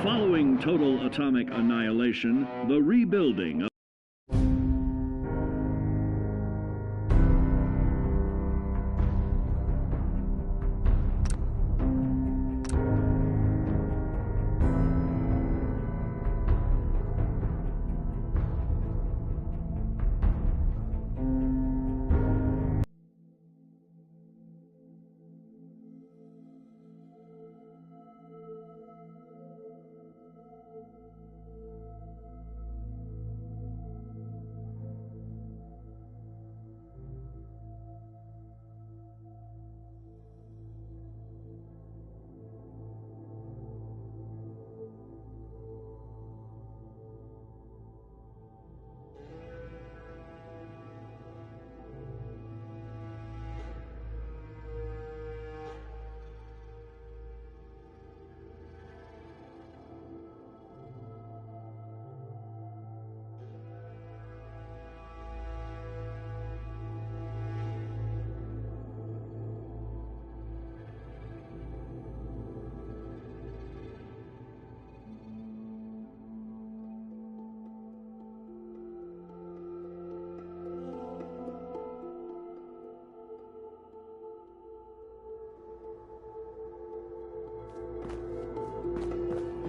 Following total atomic annihilation, the rebuilding of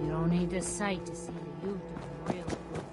You don't need a sight to see that you've done real good for them.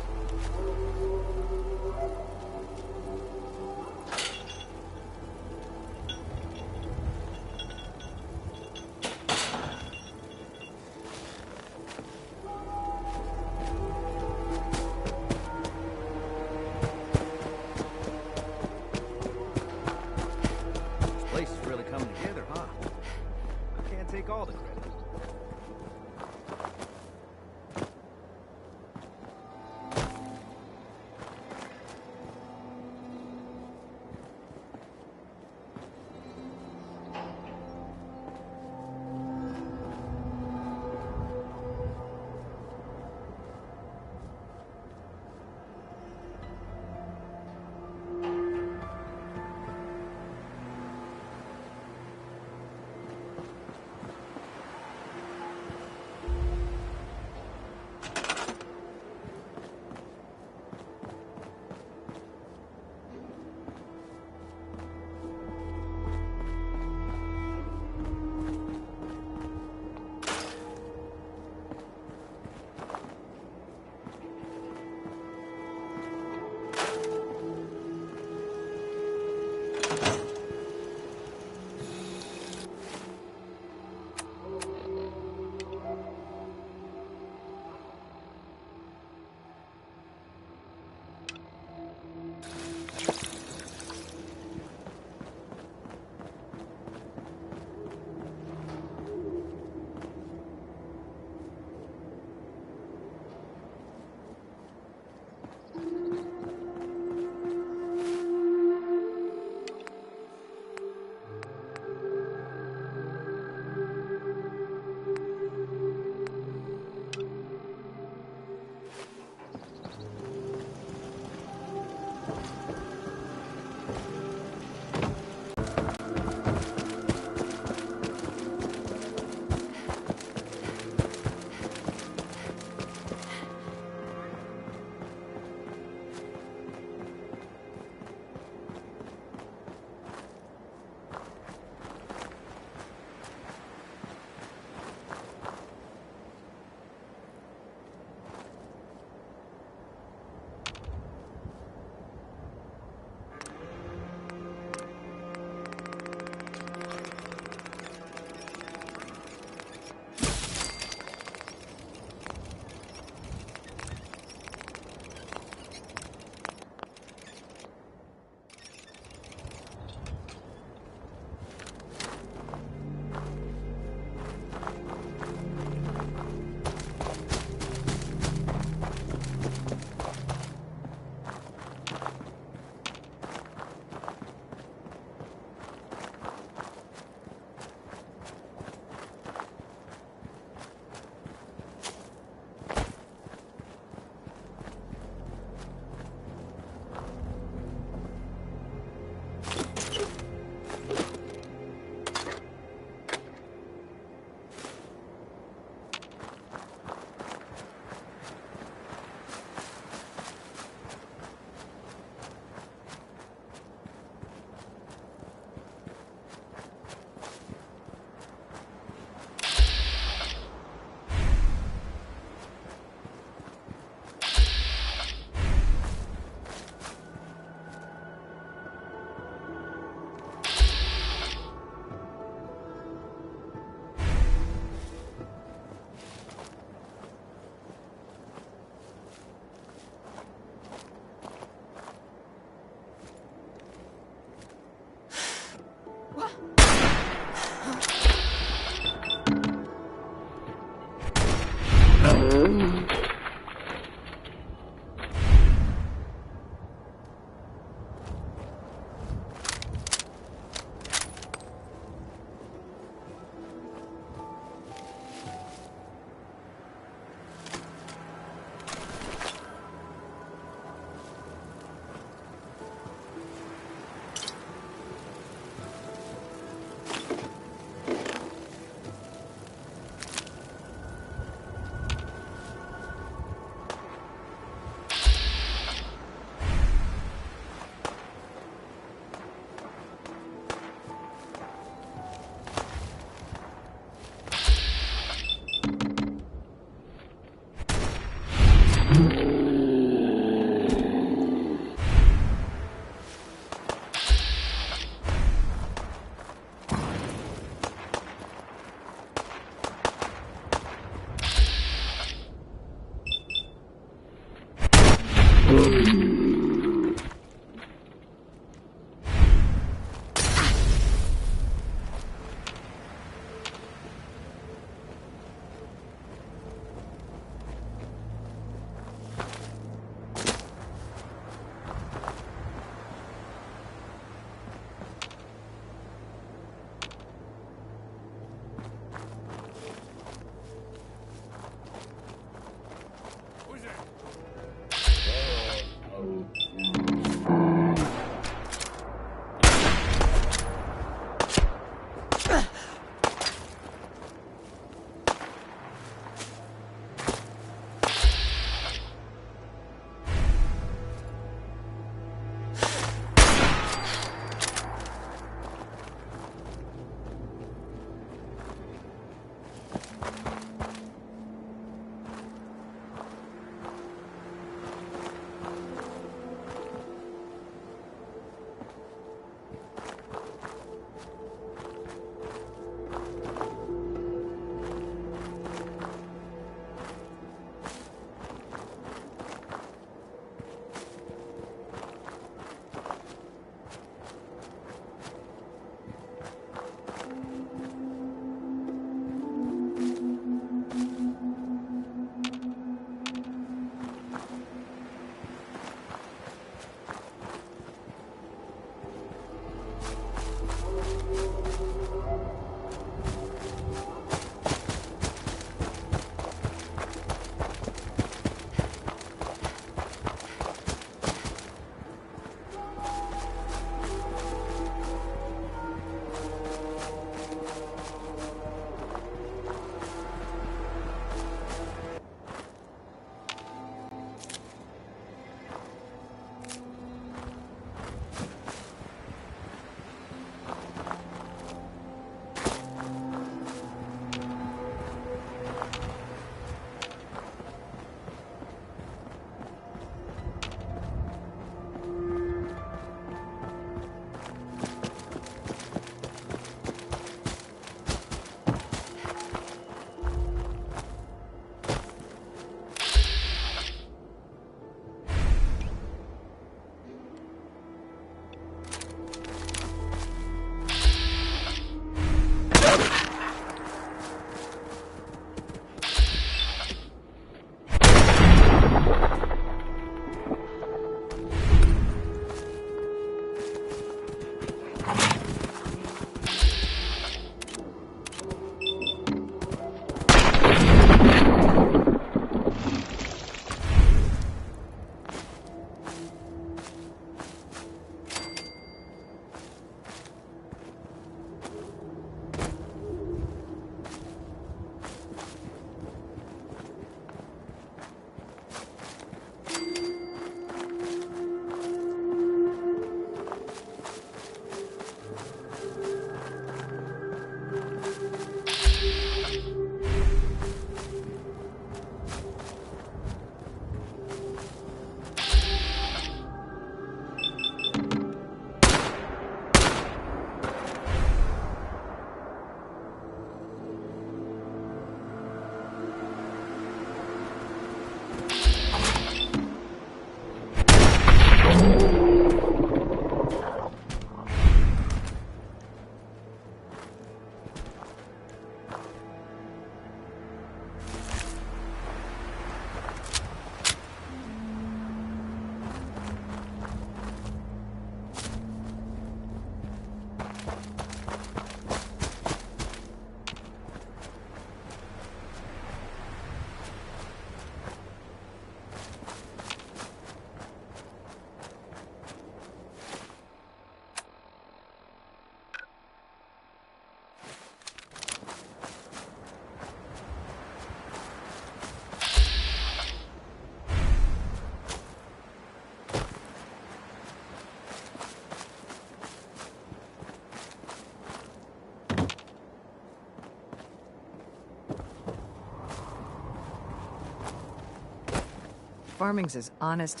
Farming's as honest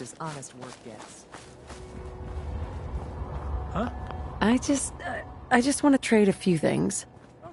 work gets. Huh? I just want to trade a few things. Okay.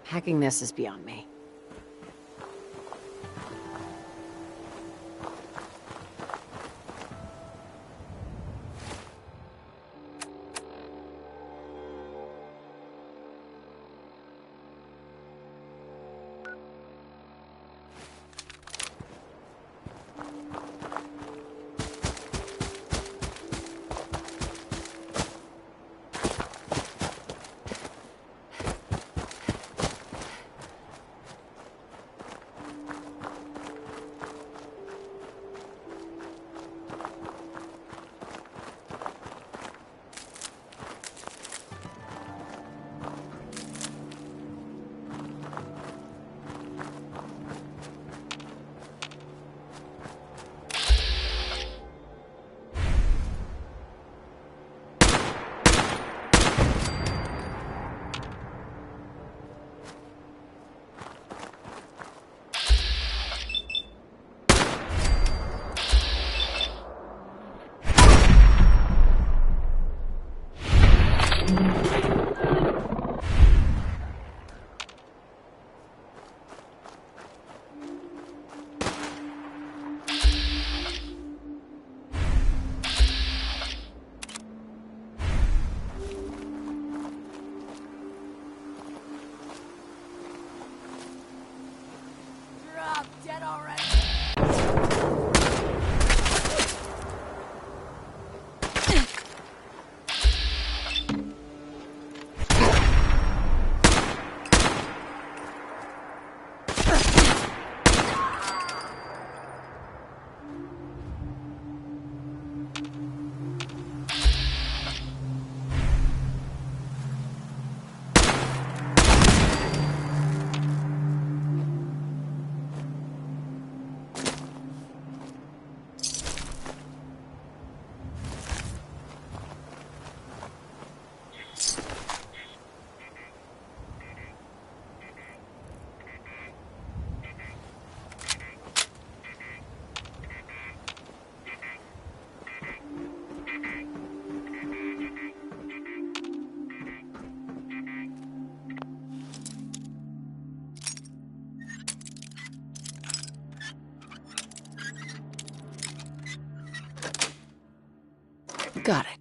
Hacking this is beyond me. Got it.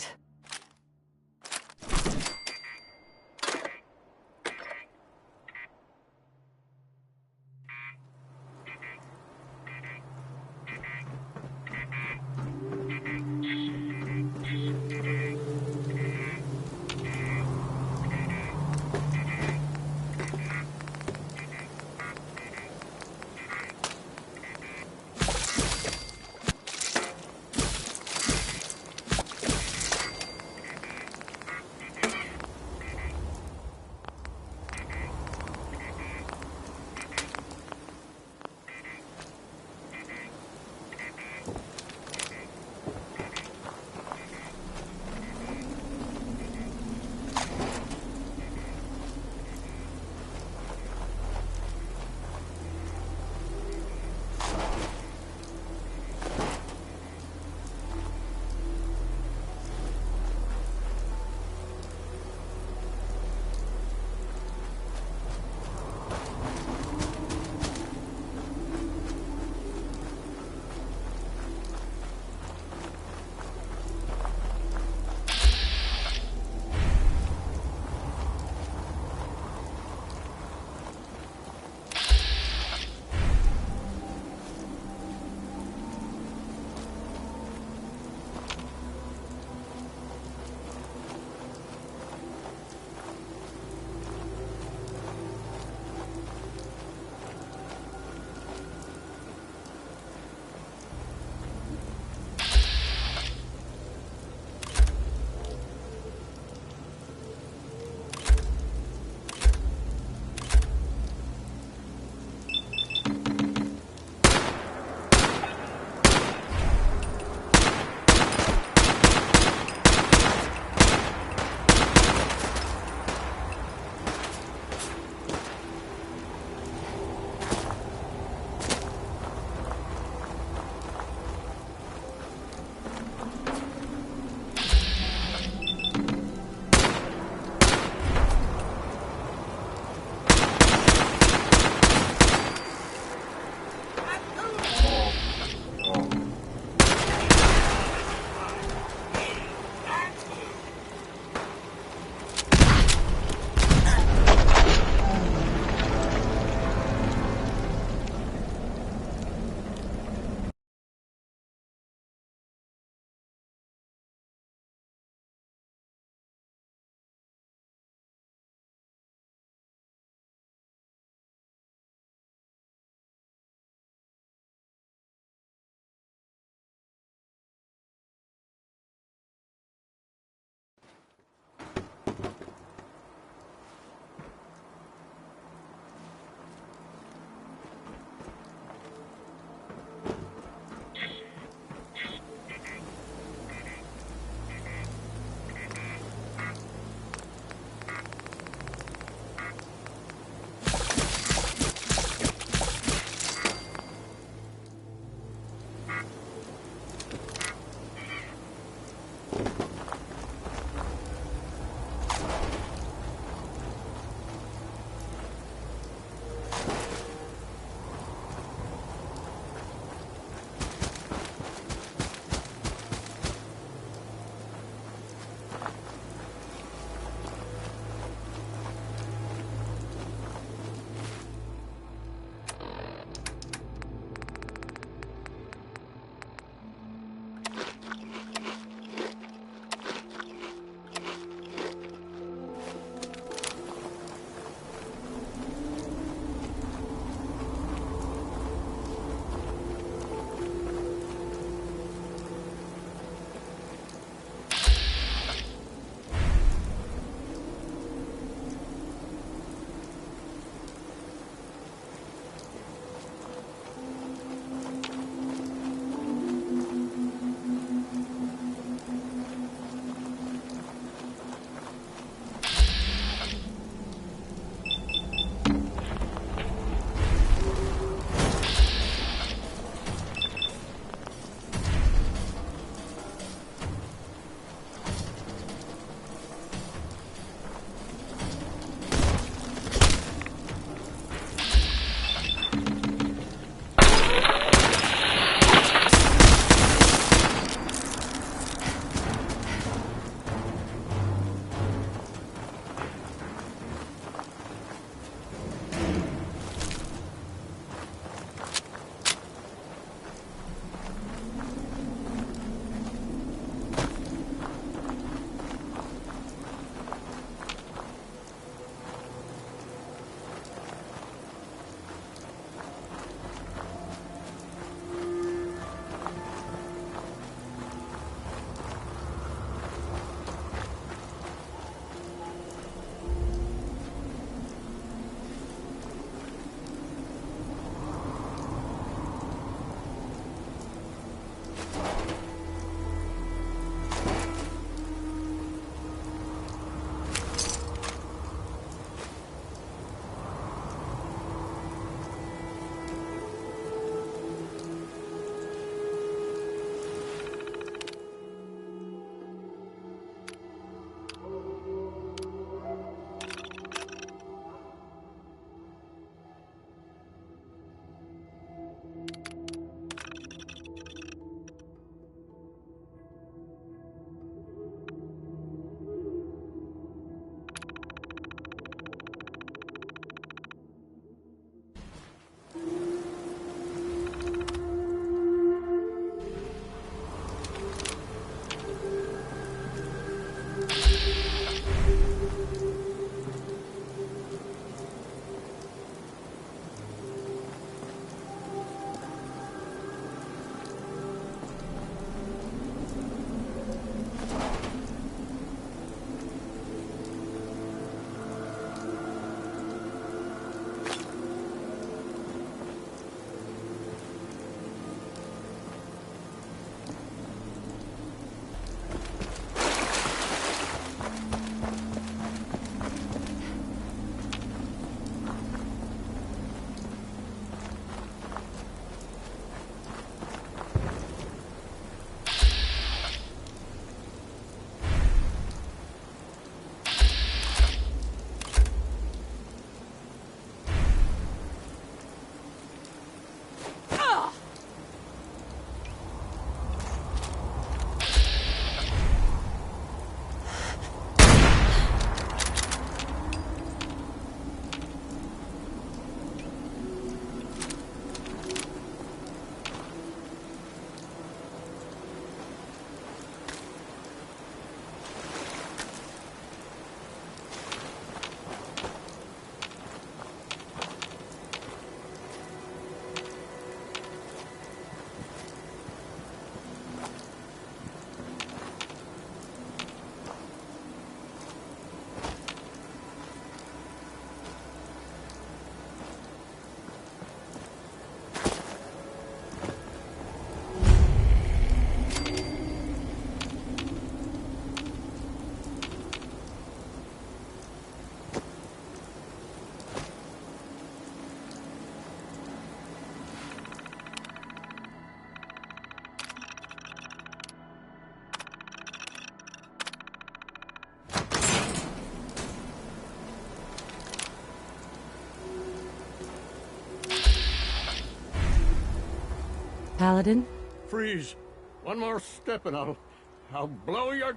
Paladin? Freeze. One more step and I'll blow your...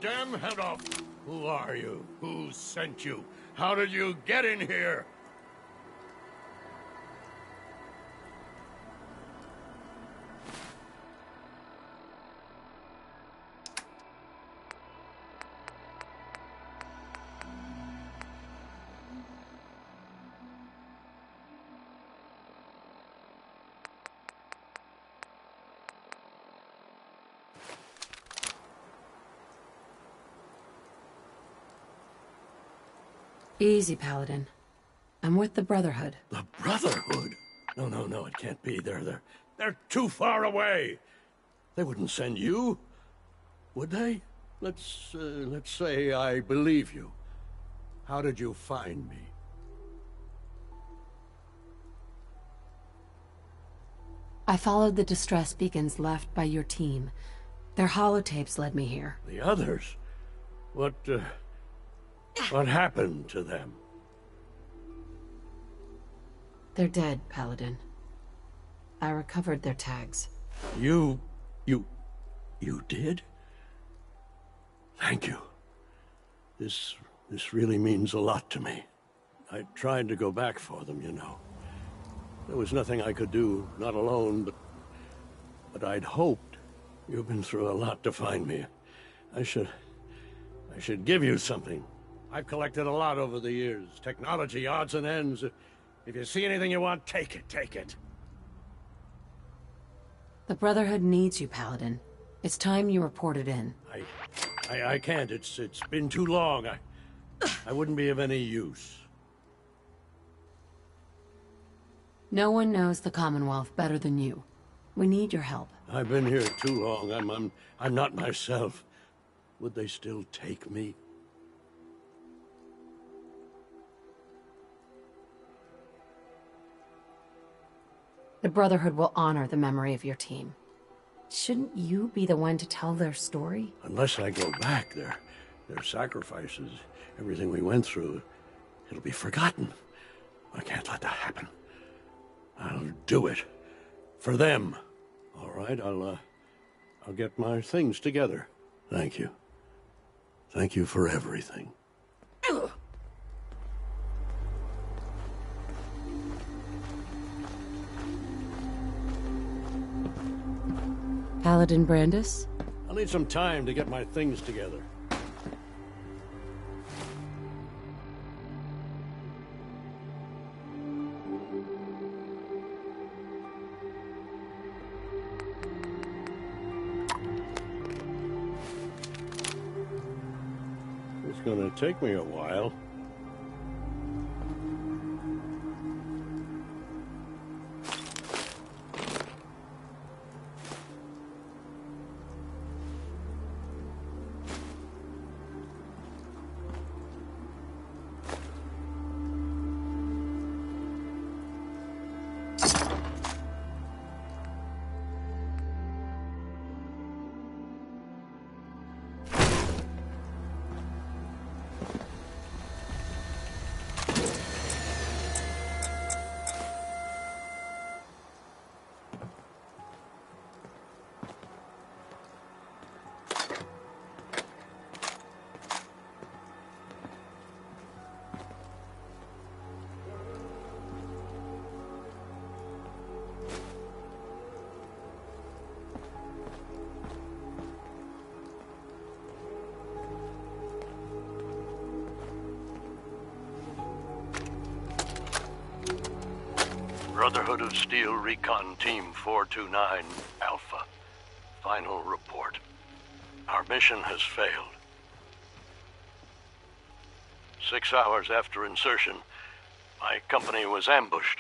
Damn head off! Who are you? Who sent you? How did you get in here? Easy, Paladin. I'm with the Brotherhood. The Brotherhood? No, it can't be. They're too far away. They wouldn't send you, would they? Let's say I believe you. How did you find me? I followed the distress beacons left by your team. Their holotapes led me here. The others? What happened to them? They're dead, Paladin. I recovered their tags. You did? Thank you. This really means a lot to me. I tried to go back for them, you know. There was nothing I could do, not alone, but I'd hoped. You've been through a lot to find me. I should give you something. I've collected a lot over the years. Technology, odds and ends. If you see anything you want, take it. The Brotherhood needs you, Paladin. It's time you reported in. I can't. It's been too long. I wouldn't be of any use. No one knows the Commonwealth better than you. We need your help. I've been here too long. I'm not myself. Would they still take me? The Brotherhood will honor the memory of your team. Shouldn't you be the one to tell their story? Unless I go back, their sacrifices, everything we went through, it'll be forgotten. I can't let that happen. I'll do it. For them. All right, I'll get my things together. Thank you. Thank you for everything. Paladin Brandis? I'll need some time to get my things together. It's gonna take me a while. Brotherhood of Steel Recon Team 429 Alpha. Final report. Our mission has failed. 6 hours after insertion, my company was ambushed.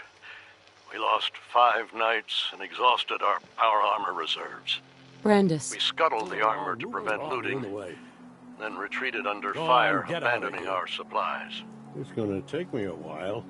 We lost 5 knights and exhausted our power armor reserves. Brandis. We scuttled the armor to prevent looting, then retreated under fire, abandoning our supplies. It's gonna take me a while.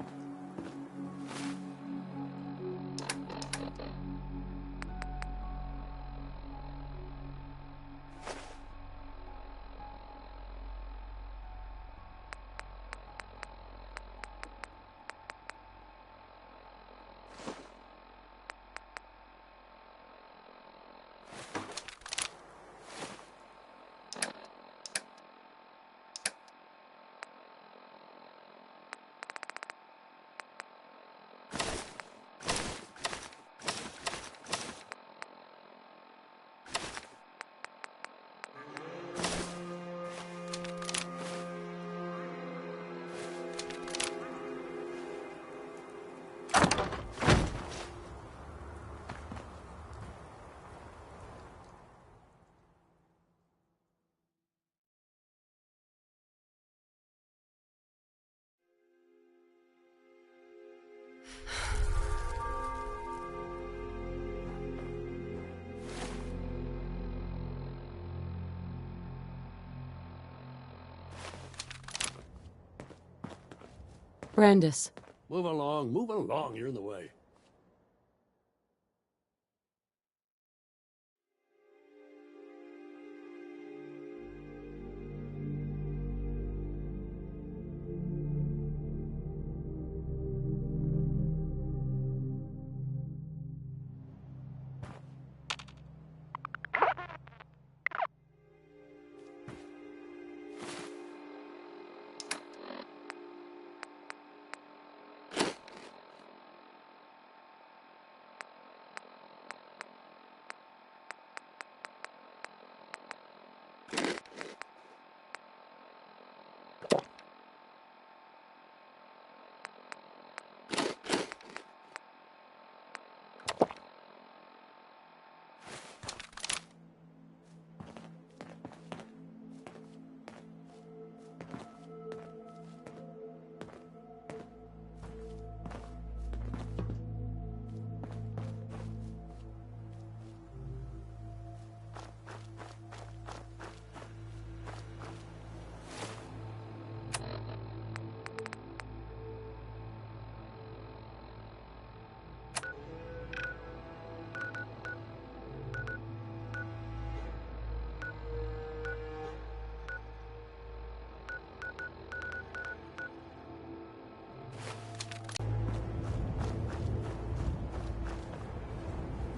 Brandis. Move along, you're in the way.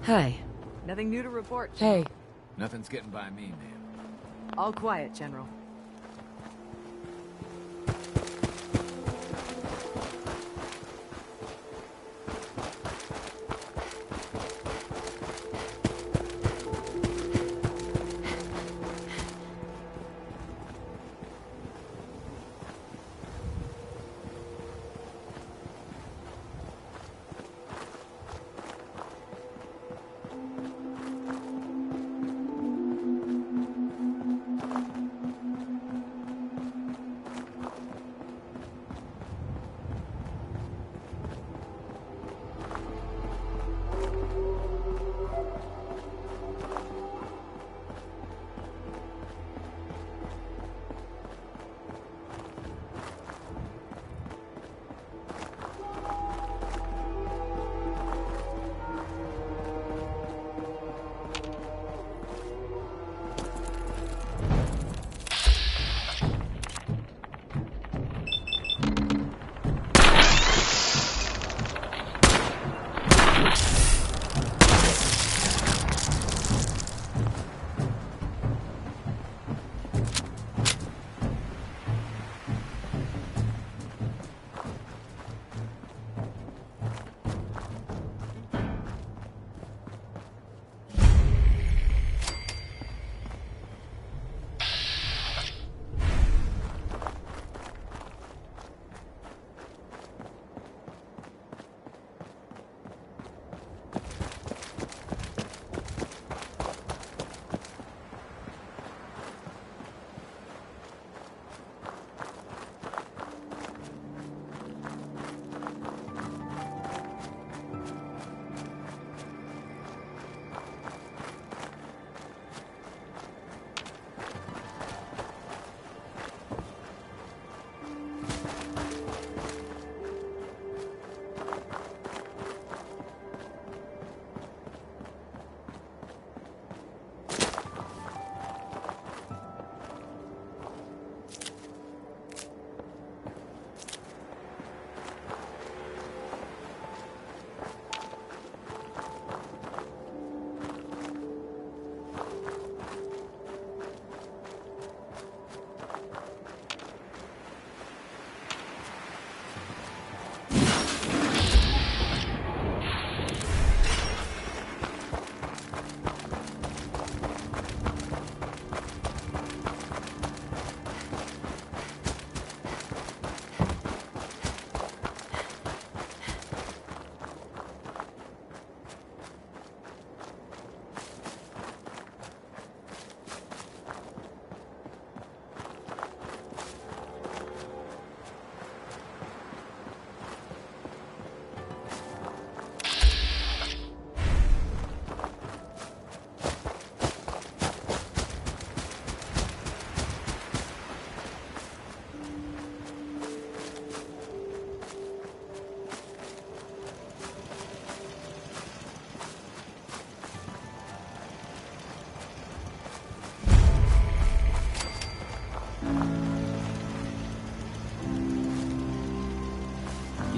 Hey. Nothing new to report. Hey. Nothing's getting by me, man. All quiet, General.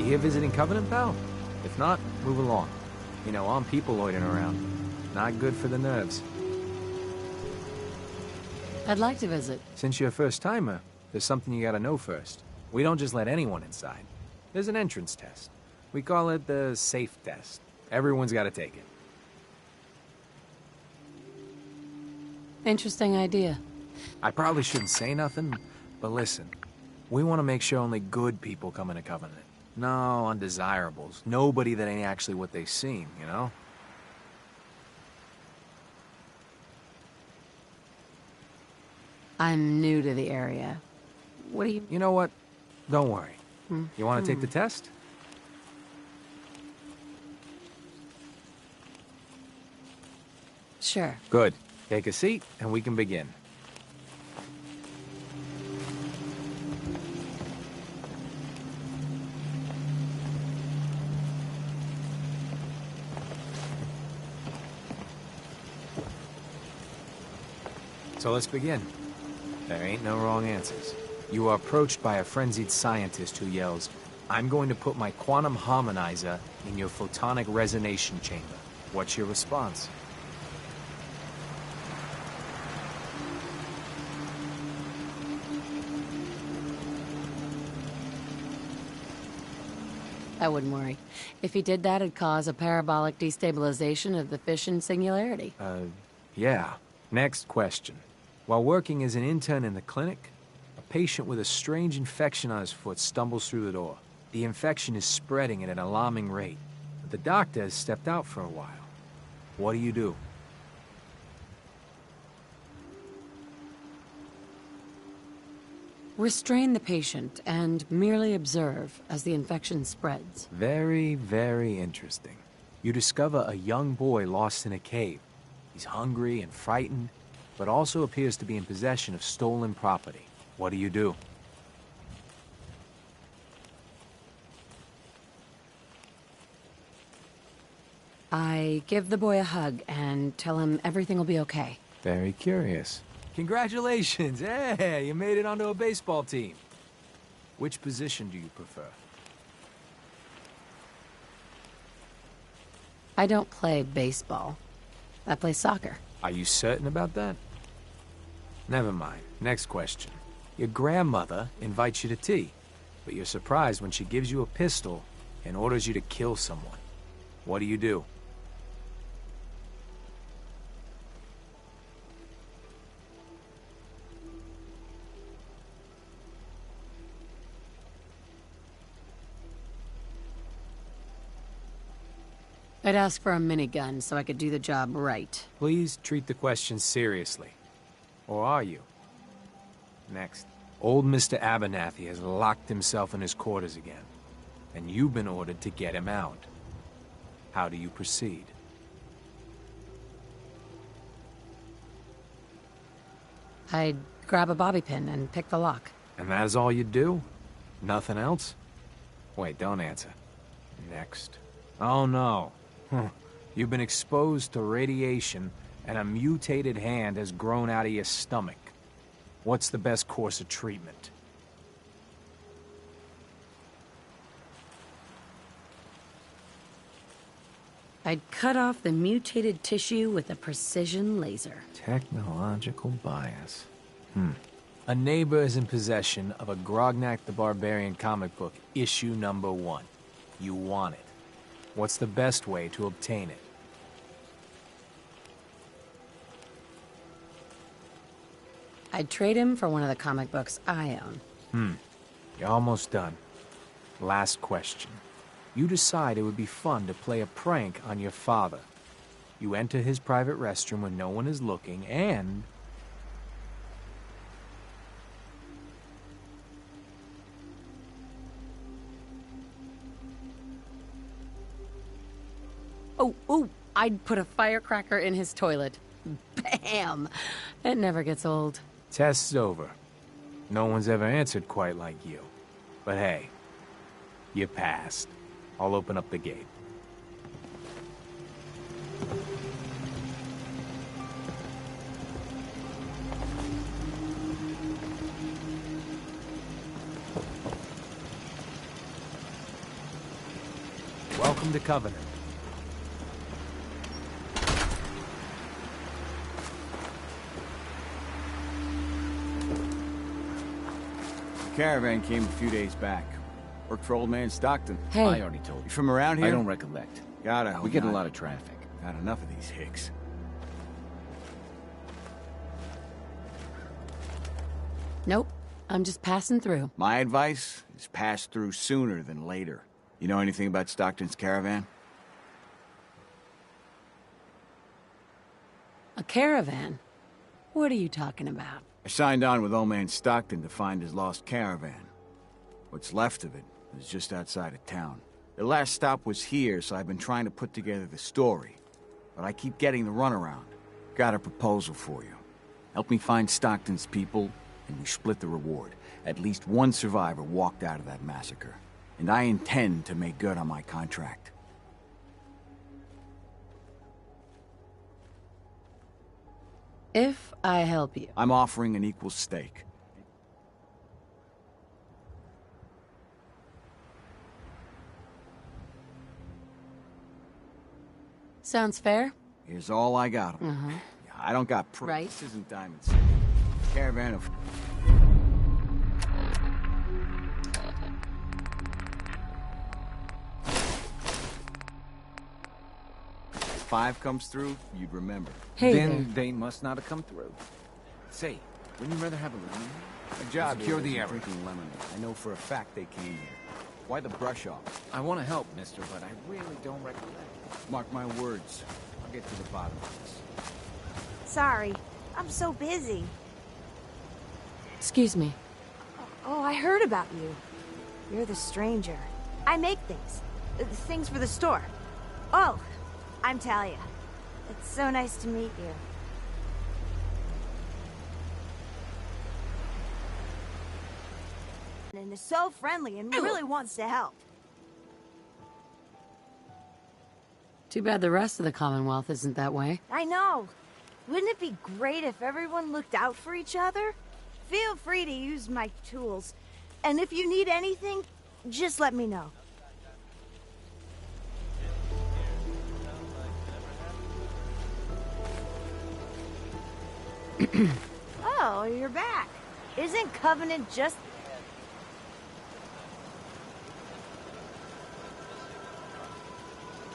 here visiting Covenant, pal? If not, move along. You know, armed people loitering around. Not good for the nerves. I'd like to visit. Since you're a first-timer, there's something you gotta know first. We don't just let anyone inside. There's an entrance test. We call it the safe test. Everyone's gotta take it. Interesting idea. I probably shouldn't say nothing, but listen. We want to make sure only good people come into Covenant. No undesirables. Nobody that ain't actually what they seem, you know? I'm new to the area. What do you... You know what? Don't worry. You want to take the test? Sure. Good. Take a seat, and we can begin. So let's begin. There ain't no wrong answers. You are approached by a frenzied scientist who yells, "I'm going to put my quantum harmonizer in your photonic resonation chamber." What's your response? I wouldn't worry. If he did that, it'd cause a parabolic destabilization of the fission singularity. Yeah. Next question. While working as an intern in the clinic, a patient with a strange infection on his foot stumbles through the door. The infection is spreading at an alarming rate, but the doctor has stepped out for a while. What do you do? Restrain the patient and merely observe as the infection spreads. Very, very interesting. You discover a young boy lost in a cave. He's hungry and frightened, but also appears to be in possession of stolen property. What do you do? I give the boy a hug and tell him everything will be okay. Very curious. Congratulations! Hey, you made it onto a baseball team. Which position do you prefer? I don't play baseball. I play soccer. Are you certain about that? Never mind. Next question. Your grandmother invites you to tea, but you're surprised when she gives you a pistol and orders you to kill someone. What do you do? I'd ask for a minigun so I could do the job right. Please treat the question seriously. Or are you? Next. Old Mr. Abernathy has locked himself in his quarters again, and you've been ordered to get him out. How do you proceed? I'd grab a bobby pin and pick the lock. And that is all you do? Nothing else? Wait, don't answer. Next. Oh no. You've been exposed to radiation, and a mutated hand has grown out of your stomach. What's the best course of treatment? I'd cut off the mutated tissue with a precision laser. Technological bias. A neighbor is in possession of a Grognak the Barbarian comic book, issue number 1. You want it. What's the best way to obtain it? I'd trade him for one of the comic books I own. You're almost done. Last question. You decide it would be fun to play a prank on your father. You enter his private restroom when no one is looking, and... Oh, I'd put a firecracker in his toilet. Bam! It never gets old. Test's over. No one's ever answered quite like you. But hey, you passed. I'll open up the gate. Welcome to Covenant. The caravan came a few days back. Worked for old man Stockton. Hey. I already told You you. from around here? I don't recollect. God, I hope We get a not. lot of traffic. Got enough of these hicks. Nope. I'm just passing through. My advice is pass through sooner than later. You know anything about Stockton's caravan? A caravan? What are you talking about? I signed on with old man Stockton to find his lost caravan. What's left of it is just outside of town. The last stop was here, so I've been trying to put together the story. But I keep getting the runaround. Got a proposal for you. Help me find Stockton's people, and we split the reward. At least one survivor walked out of that massacre. And I intend to make good on my contract. If I help you. I'm offering an equal stake. Sounds fair? Here's all I got. Yeah, I don't got proof. Right. This isn't Diamond City. Caravan of... Five comes through, you'd remember. Hey then there. they must not have come through. Say, wouldn't you rather have a lemonade? My job Secure here the isn't area. drinking lemonade. I know for a fact they came here. Why the brush off? I want to help, mister, but I really don't recollect. Mark my words. I'll get to the bottom of this. Sorry, I'm so busy. Excuse me. Oh, I heard about you. You're the stranger. I make things. Things for the store. Oh, I'm Talia. It's so nice to meet you. And is so friendly and really wants to help. Too bad the rest of the Commonwealth isn't that way. I know. Wouldn't it be great if everyone looked out for each other? Feel free to use my tools. And if you need anything, just let me know. Oh, you're back. Isn't Covenant just...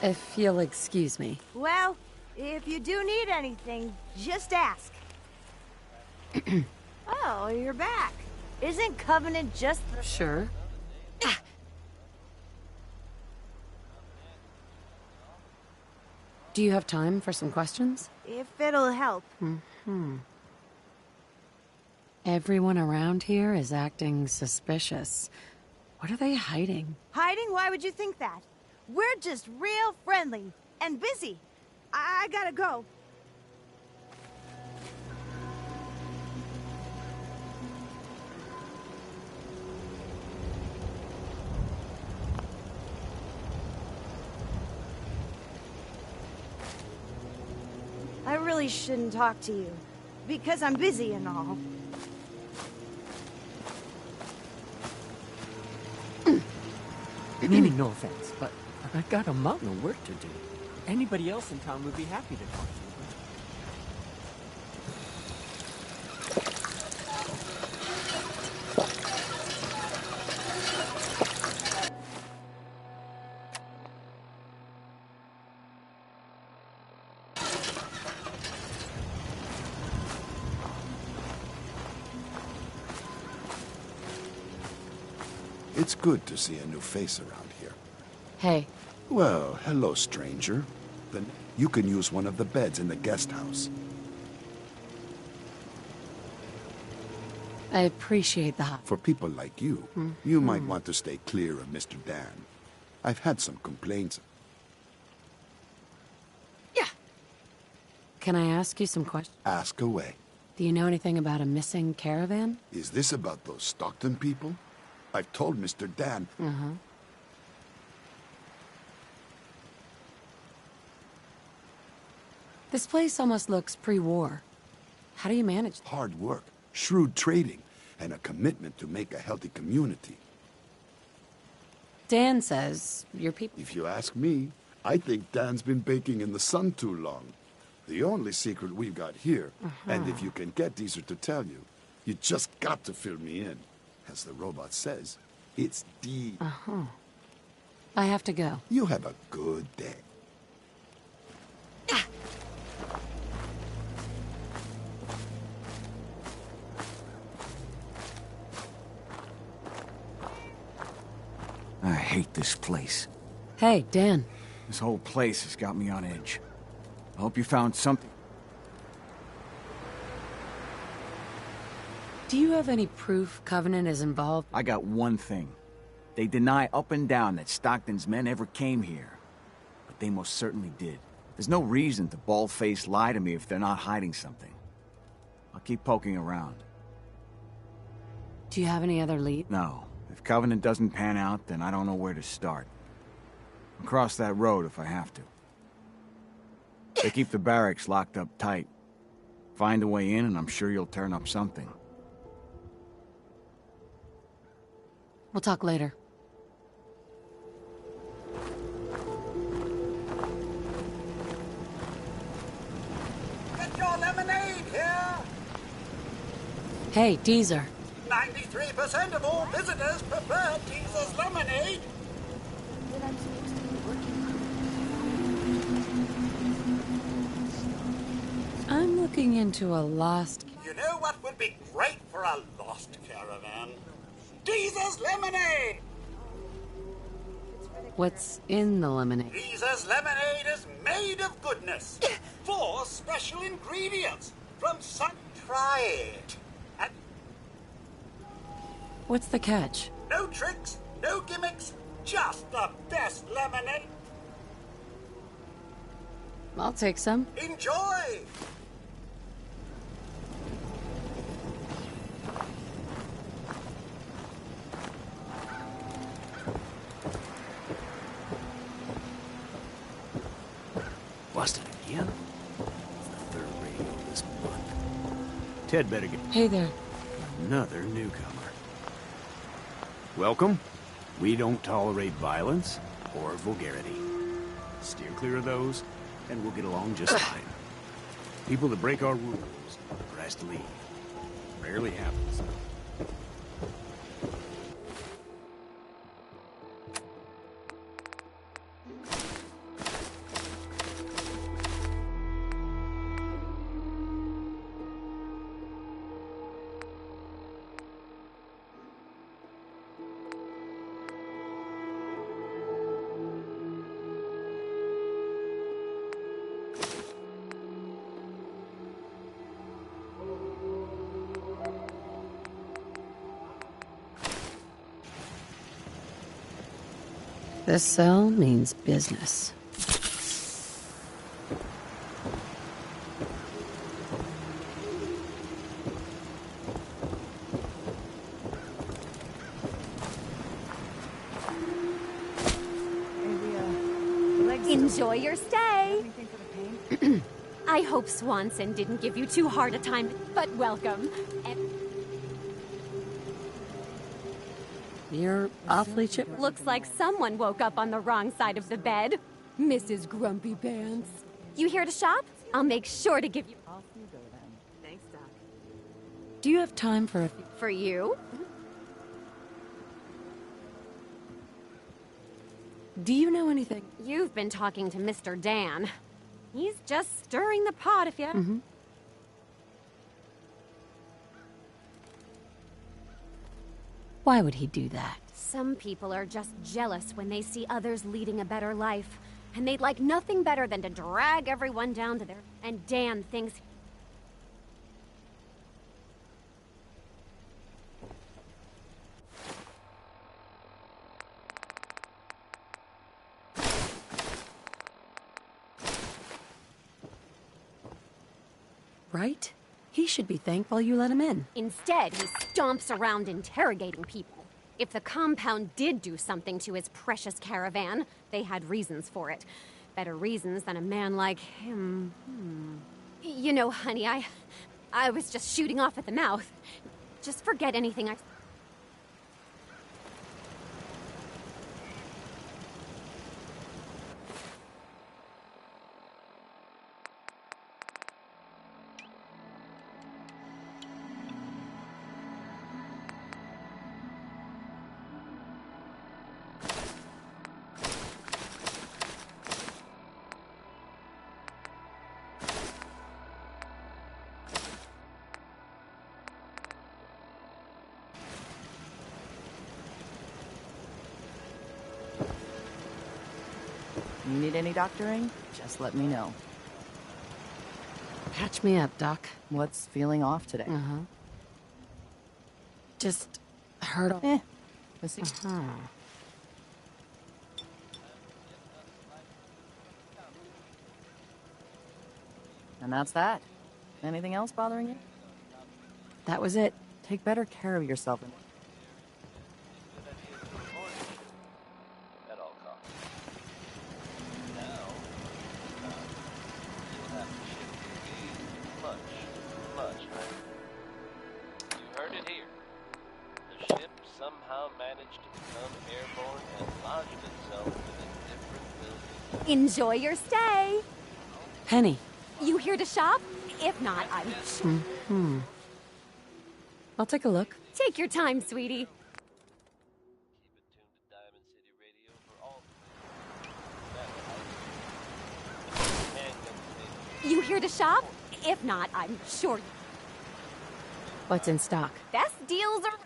If you'll excuse me. Well, if you do need anything, just ask. Oh, you're back. Isn't Covenant just... Sure. Do you have time for some questions? If it'll help. Everyone around here is acting suspicious. What are they hiding? Hiding? Why would you think that? We're just real friendly and busy. I gotta go. I really shouldn't talk to you, because I'm busy and all. Meaning no offense, but I've got a mountain of work to do. Anybody else in town would be happy to talk to you. It's good to see a new face around here. Hey, Well, hello, stranger. Then you can use one of the beds in the guest house. I appreciate the For people like you, you might want to stay clear of Mr. Dan. I've had some complaints. Can I ask you some questions? Ask away. Do you know anything about a missing caravan? Is this about those Stockton people? I've told Mr. Dan. This place almost looks pre-war. How do you manage? Hard work, shrewd trading, and a commitment to make a healthy community. Dan says your people... If you ask me, I think Dan's been baking in the sun too long. The only secret we've got here, and if you can get Deezer to tell you, you just got to fill me in. As the robot says, it's D. I have to go. You have a good day. I hate this place. Hey, Dan. This whole place has got me on edge. I hope you found something. Do you have any proof Covenant is involved? I got one thing. They deny up and down that Stockton's men ever came here. But they most certainly did. There's no reason to bald-faced lie to me if they're not hiding something. I'll keep poking around. Do you have any other lead? No. If Covenant doesn't pan out, then I don't know where to start. I'll cross that road if I have to. They keep the barracks locked up tight. Find a way in and I'm sure you'll turn up something. We'll talk later. Get your lemonade here! Hey, Deezer. 93% of all visitors prefer Deezer's lemonade. I'm looking into a lost... You know what would be great for a lost caravan? Deezer's lemonade! What's in the lemonade? Deezer's lemonade is made of goodness. 4 special ingredients from sun. Try it. And What's the catch? no tricks, no gimmicks, just the best lemonade. I'll take some. Enjoy! Busted again? It's the 3rd radio this month. Ted better get Hey there. another newcomer. Welcome. We don't tolerate violence or vulgarity. Steer clear of those, and we'll get along just fine. People that break our rules are asked to leave. Rarely happens. This cell means business. Enjoy your stay. I hope Swanson didn't give you too hard a time, but welcome. You're awfully chipper. Looks like someone woke up on the wrong side of the bed. Mrs. Grumpy Pants. You here to shop? I'll make sure to give you... Thanks, Doc. Do you have time for a... For you? Do you know anything? You've been talking to Mr. Dan. He's just stirring the pot if you... Why would he do that? Some people are just jealous when they see others leading a better life. And they'd like nothing better than to drag everyone down to their... And Dan thinks... Right? He should be thankful you let him in. Instead, he stomps around interrogating people. If the compound did do something to his precious caravan, they had reasons for it. Better reasons than a man like him. You know, honey, I was just shooting off at the mouth. Just forget anything I... You need any doctoring? Just let me know. Patch me up, Doc. What's feeling off today? Just hurt all... We'll see. And that's that. Anything else bothering you? That was it. Take better care of yourself. Enjoy your stay. Penny. You here to shop? If not, I'm sure. I'll take a look. Take your time, sweetie. You here to shop? If not, I'm sure. What's in stock? Best deals are...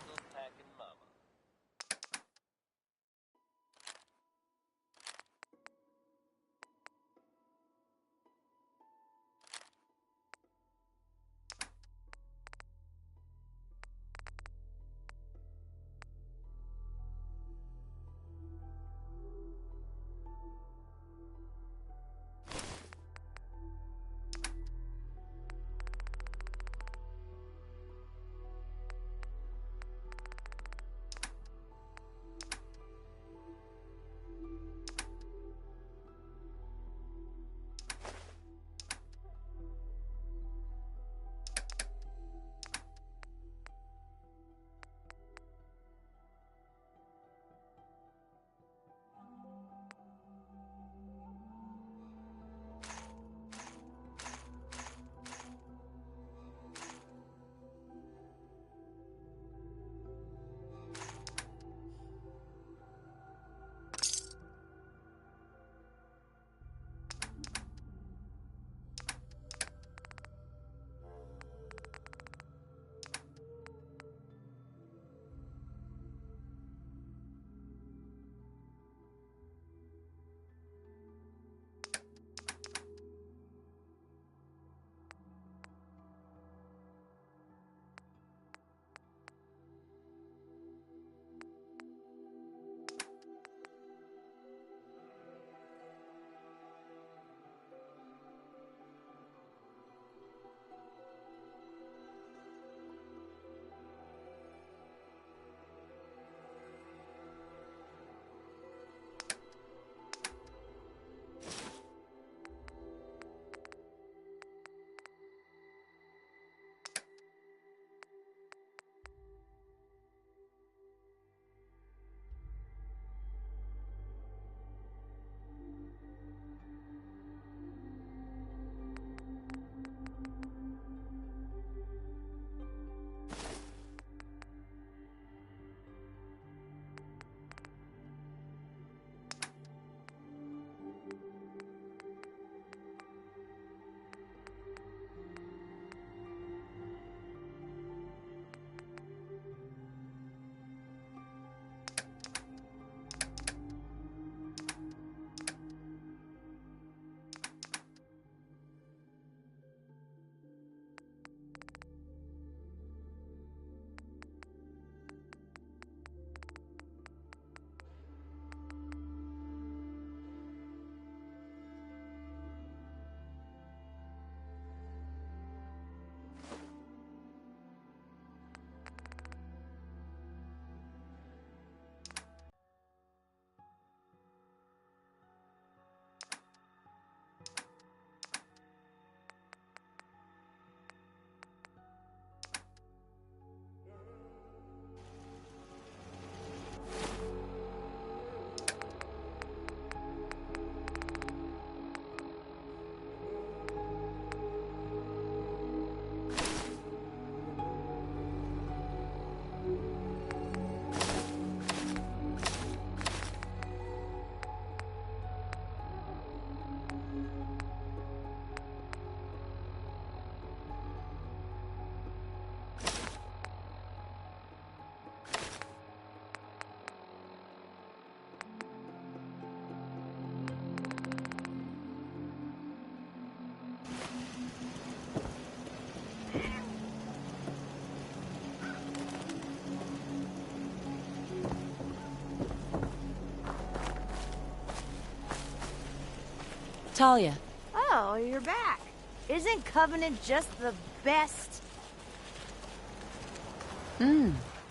Talia. Oh, you're back. Isn't Covenant just the best?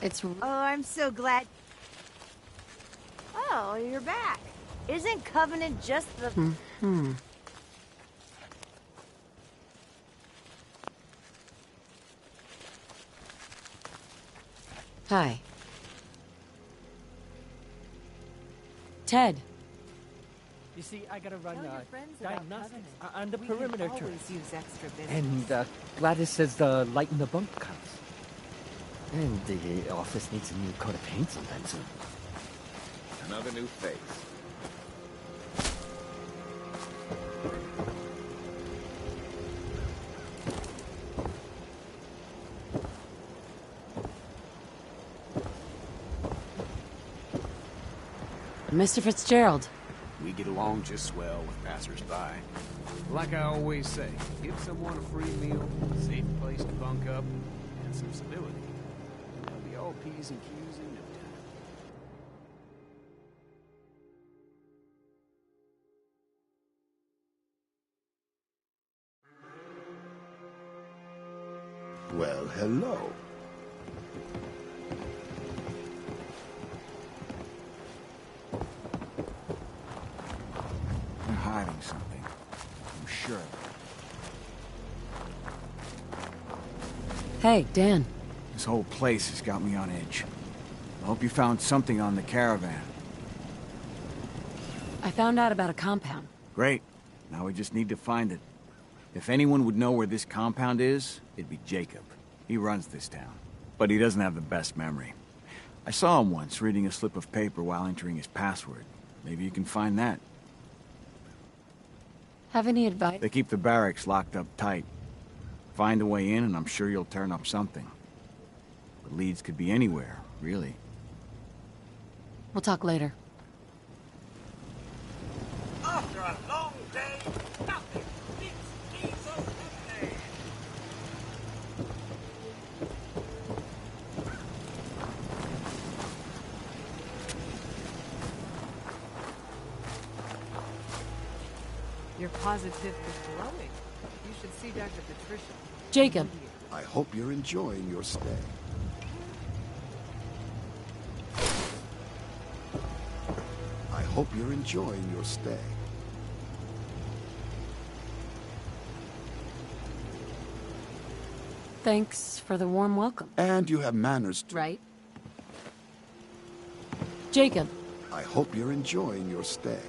It's... Oh, I'm so glad. Oh, you're back. Isn't Covenant just the... Hi. Ted. You see, I gotta run Tell your friends about diagnostics Covenant. on the We perimeter could turret. always use extra business. And Gladys says the light in the bunk counts. And the office needs a new coat of paint sometime soon. Another new face. Mr. Fitzgerald. We get along just swell with passers-by. Like I always say, give someone a free meal, a safe place to bunk up, and some civility. They'll be all P's and Q's in no time. Well, hello. They're hiding something. I'm sure. Hey, Dan. This whole place has got me on edge. I hope you found something on the caravan. I found out about a compound. Great. Now we just need to find it. If anyone would know where this compound is, it'd be Jacob. He runs this town. But he doesn't have the best memory. I saw him once reading a slip of paper while entering his password. Maybe you can find that. Have any advice? They keep the barracks locked up tight. Find a way in and I'm sure you'll turn up something. The leads could be anywhere, really. We'll talk later. After a long day, nothing beats Jesus lemonade. Your positive is glowing. You should see Dr. Patricia. Jacob. I hope you're enjoying your stay. I hope you're enjoying your stay. Thanks for the warm welcome. And you have manners too. Right. Jacob. I hope you're enjoying your stay.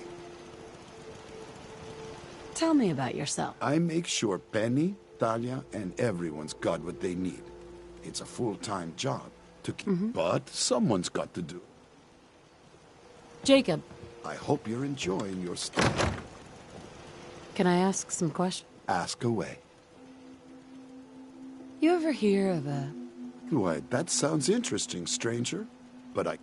Tell me about yourself. I make sure Penny, Talia, and everyone's got what they need. It's a full-time job to keep, but someone's got to do it. Jacob. I hope you're enjoying your stay. Can I ask some questions? Ask away. You ever hear of a... Why, that sounds interesting, stranger. But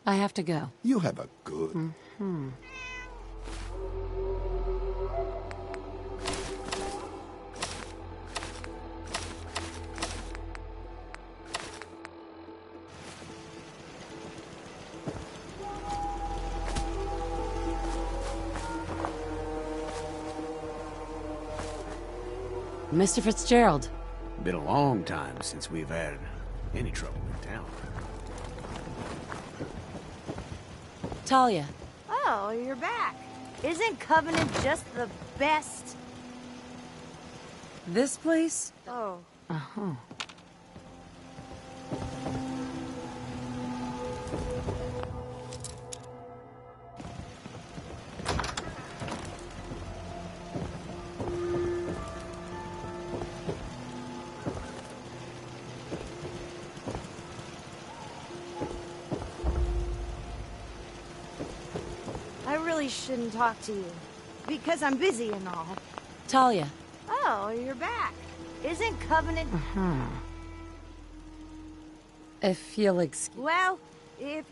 I have to go. You have a good... Mr. Fitzgerald. Been a long time since we've had any trouble in town. Talia. Oh, you're back. Isn't Covenant just the best? This place? Oh. Uh-huh. I really shouldn't talk to you. Because I'm busy and all. Talia. Oh, you're back. Isn't Covenant... If you'll excuse... Well, if...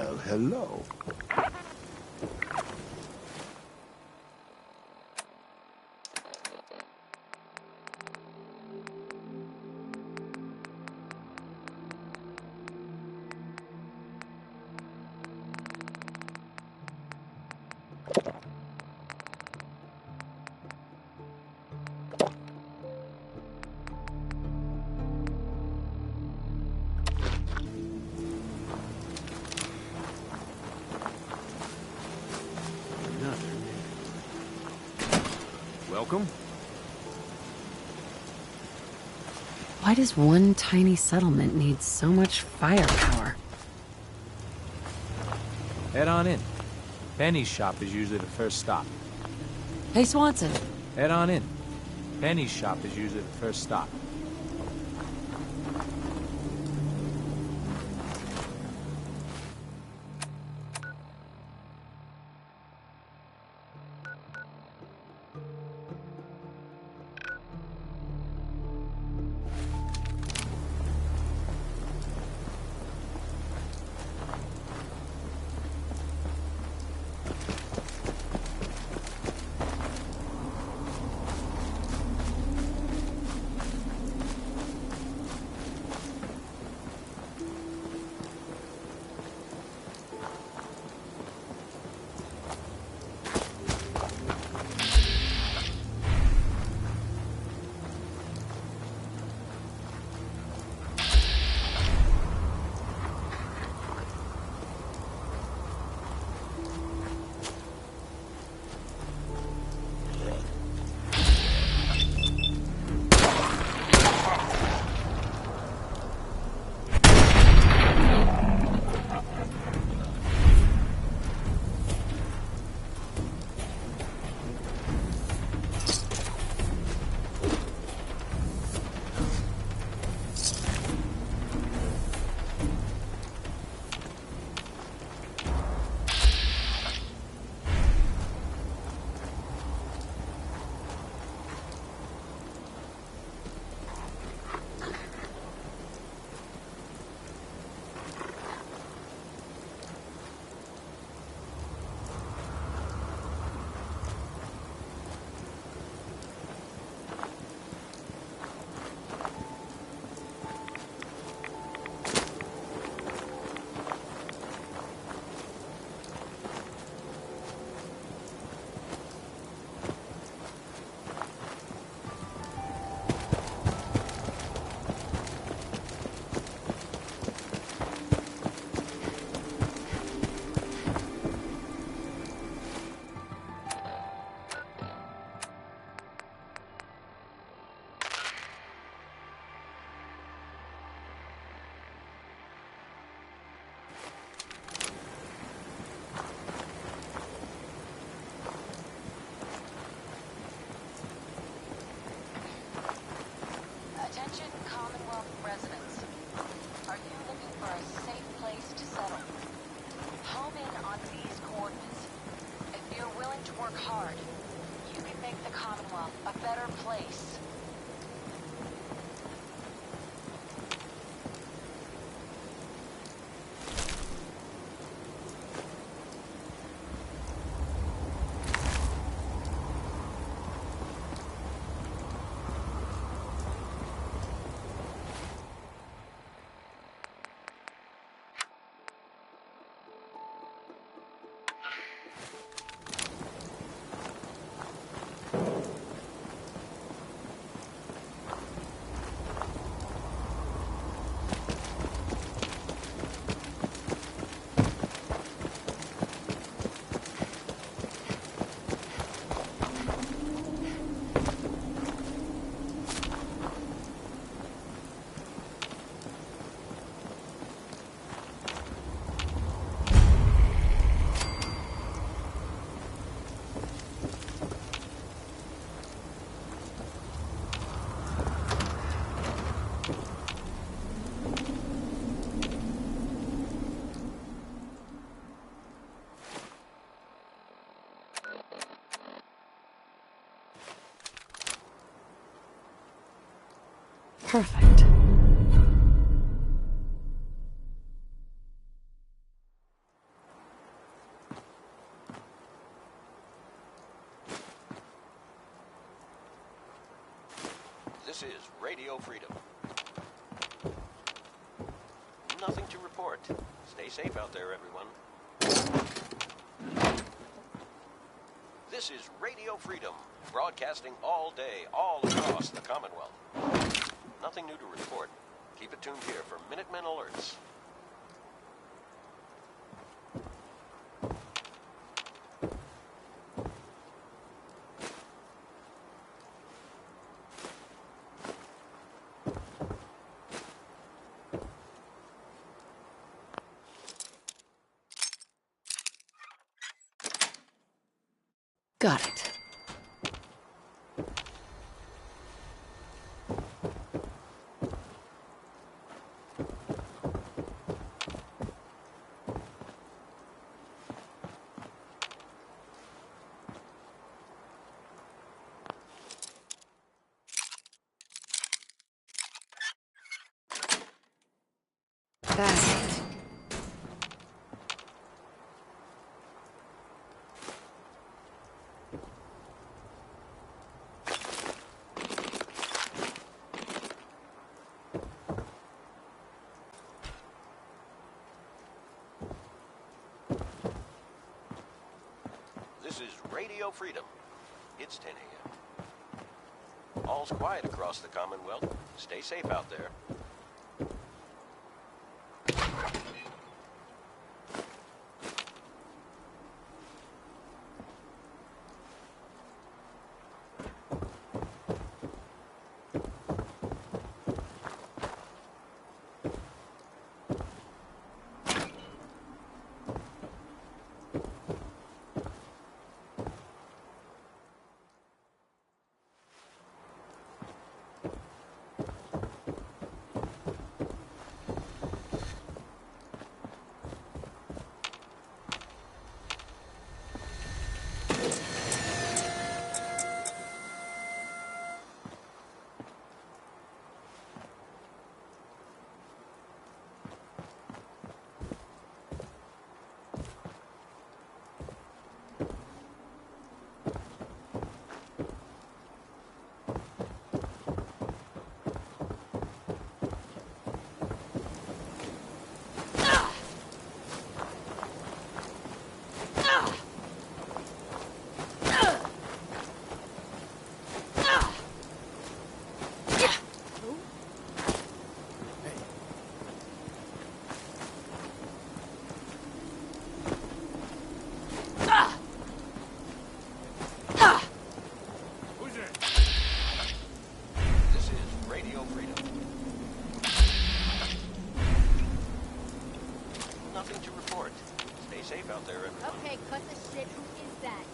Well, hello. Welcome. Why does one tiny settlement need so much firepower? Head on in. Penny's shop is usually the first stop. Hey, Swanson. Head on in. Penny's shop is usually the first stop. Perfect. report. Stay safe out there, everyone. This is Radio Freedom, broadcasting all day, all across the Commonwealth. Nothing new to report. Keep it tuned here for Minutemen alerts. Got it. That's it. This is Radio Freedom. It's 10 a.m. All's quiet across the Commonwealth. Stay safe out there. Nothing to report. Stay safe out there, everyone. Okay, cut the shit. Who is that?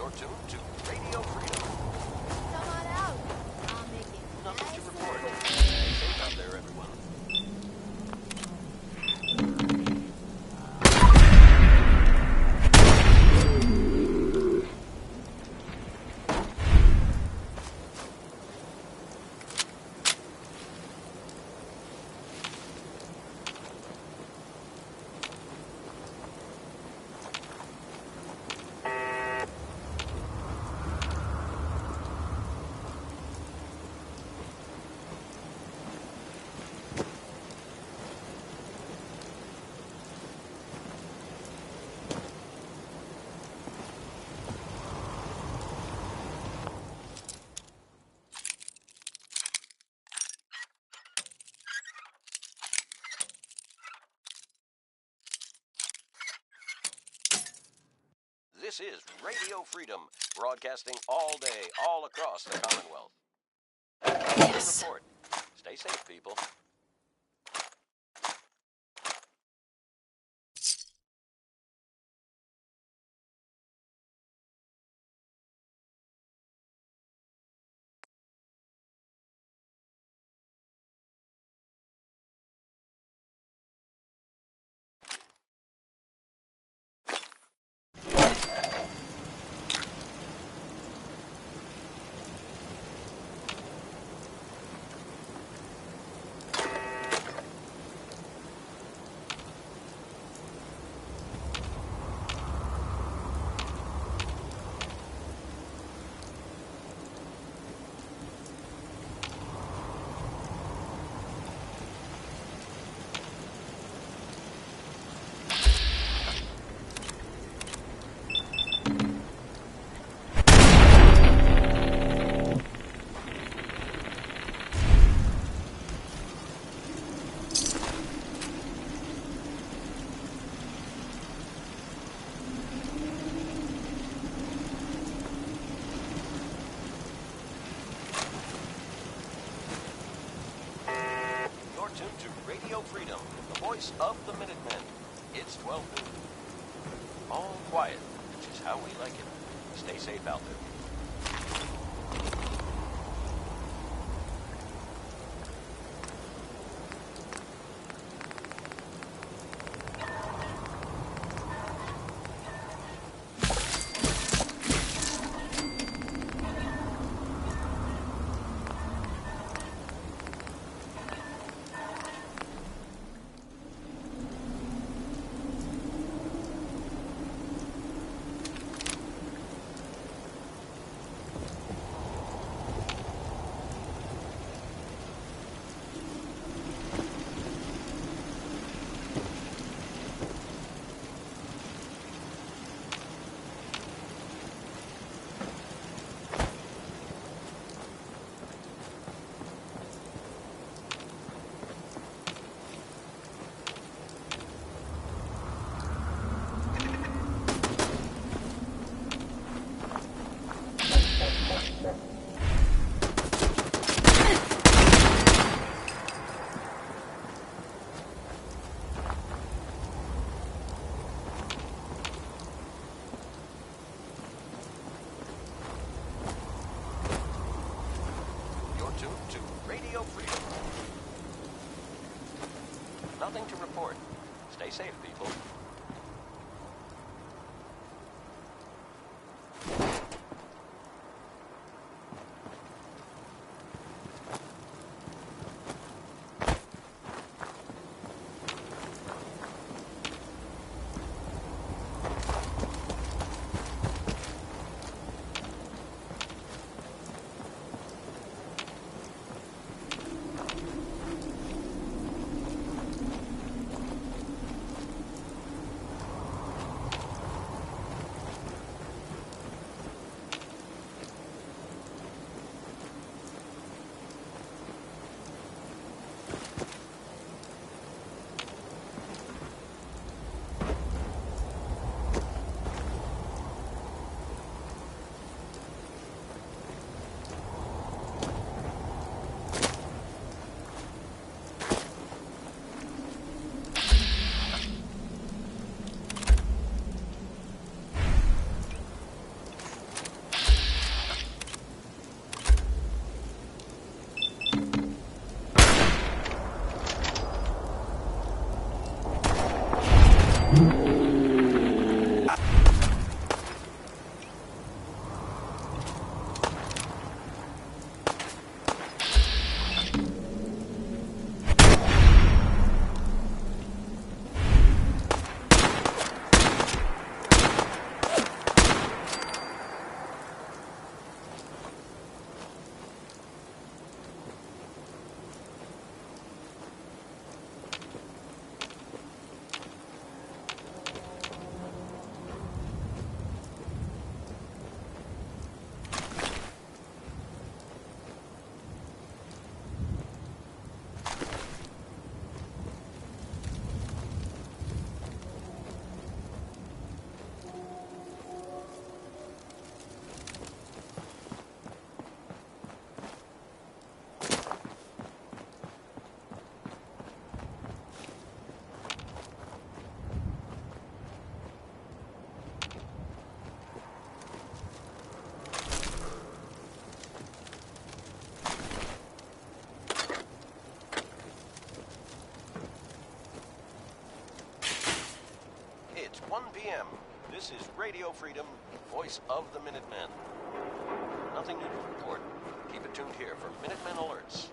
You're tuned to Radio Freedom. Come on out. I'll make it. Nothing to report. Stay safe out there, everyone. This is Radio Freedom, broadcasting all day, all across the Commonwealth. Yes. Report. Stay safe, people. Tuned to Radio Freedom, the voice of the Minutemen. It's 12 noon. All quiet, which is how we like it. Stay safe out there. Nothing to report. Stay safe, people. This is Radio Freedom, voice of the Minutemen. Nothing new to report. Keep it tuned here for Minutemen alerts.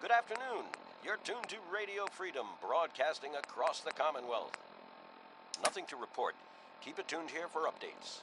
Good afternoon. You're tuned to Radio Freedom, broadcasting across the Commonwealth. Nothing to report. Keep it tuned here for updates.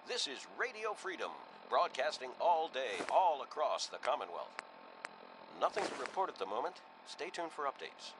This is Radio Freedom, broadcasting all day, all across the Commonwealth. Nothing to report at the moment. Stay tuned for updates.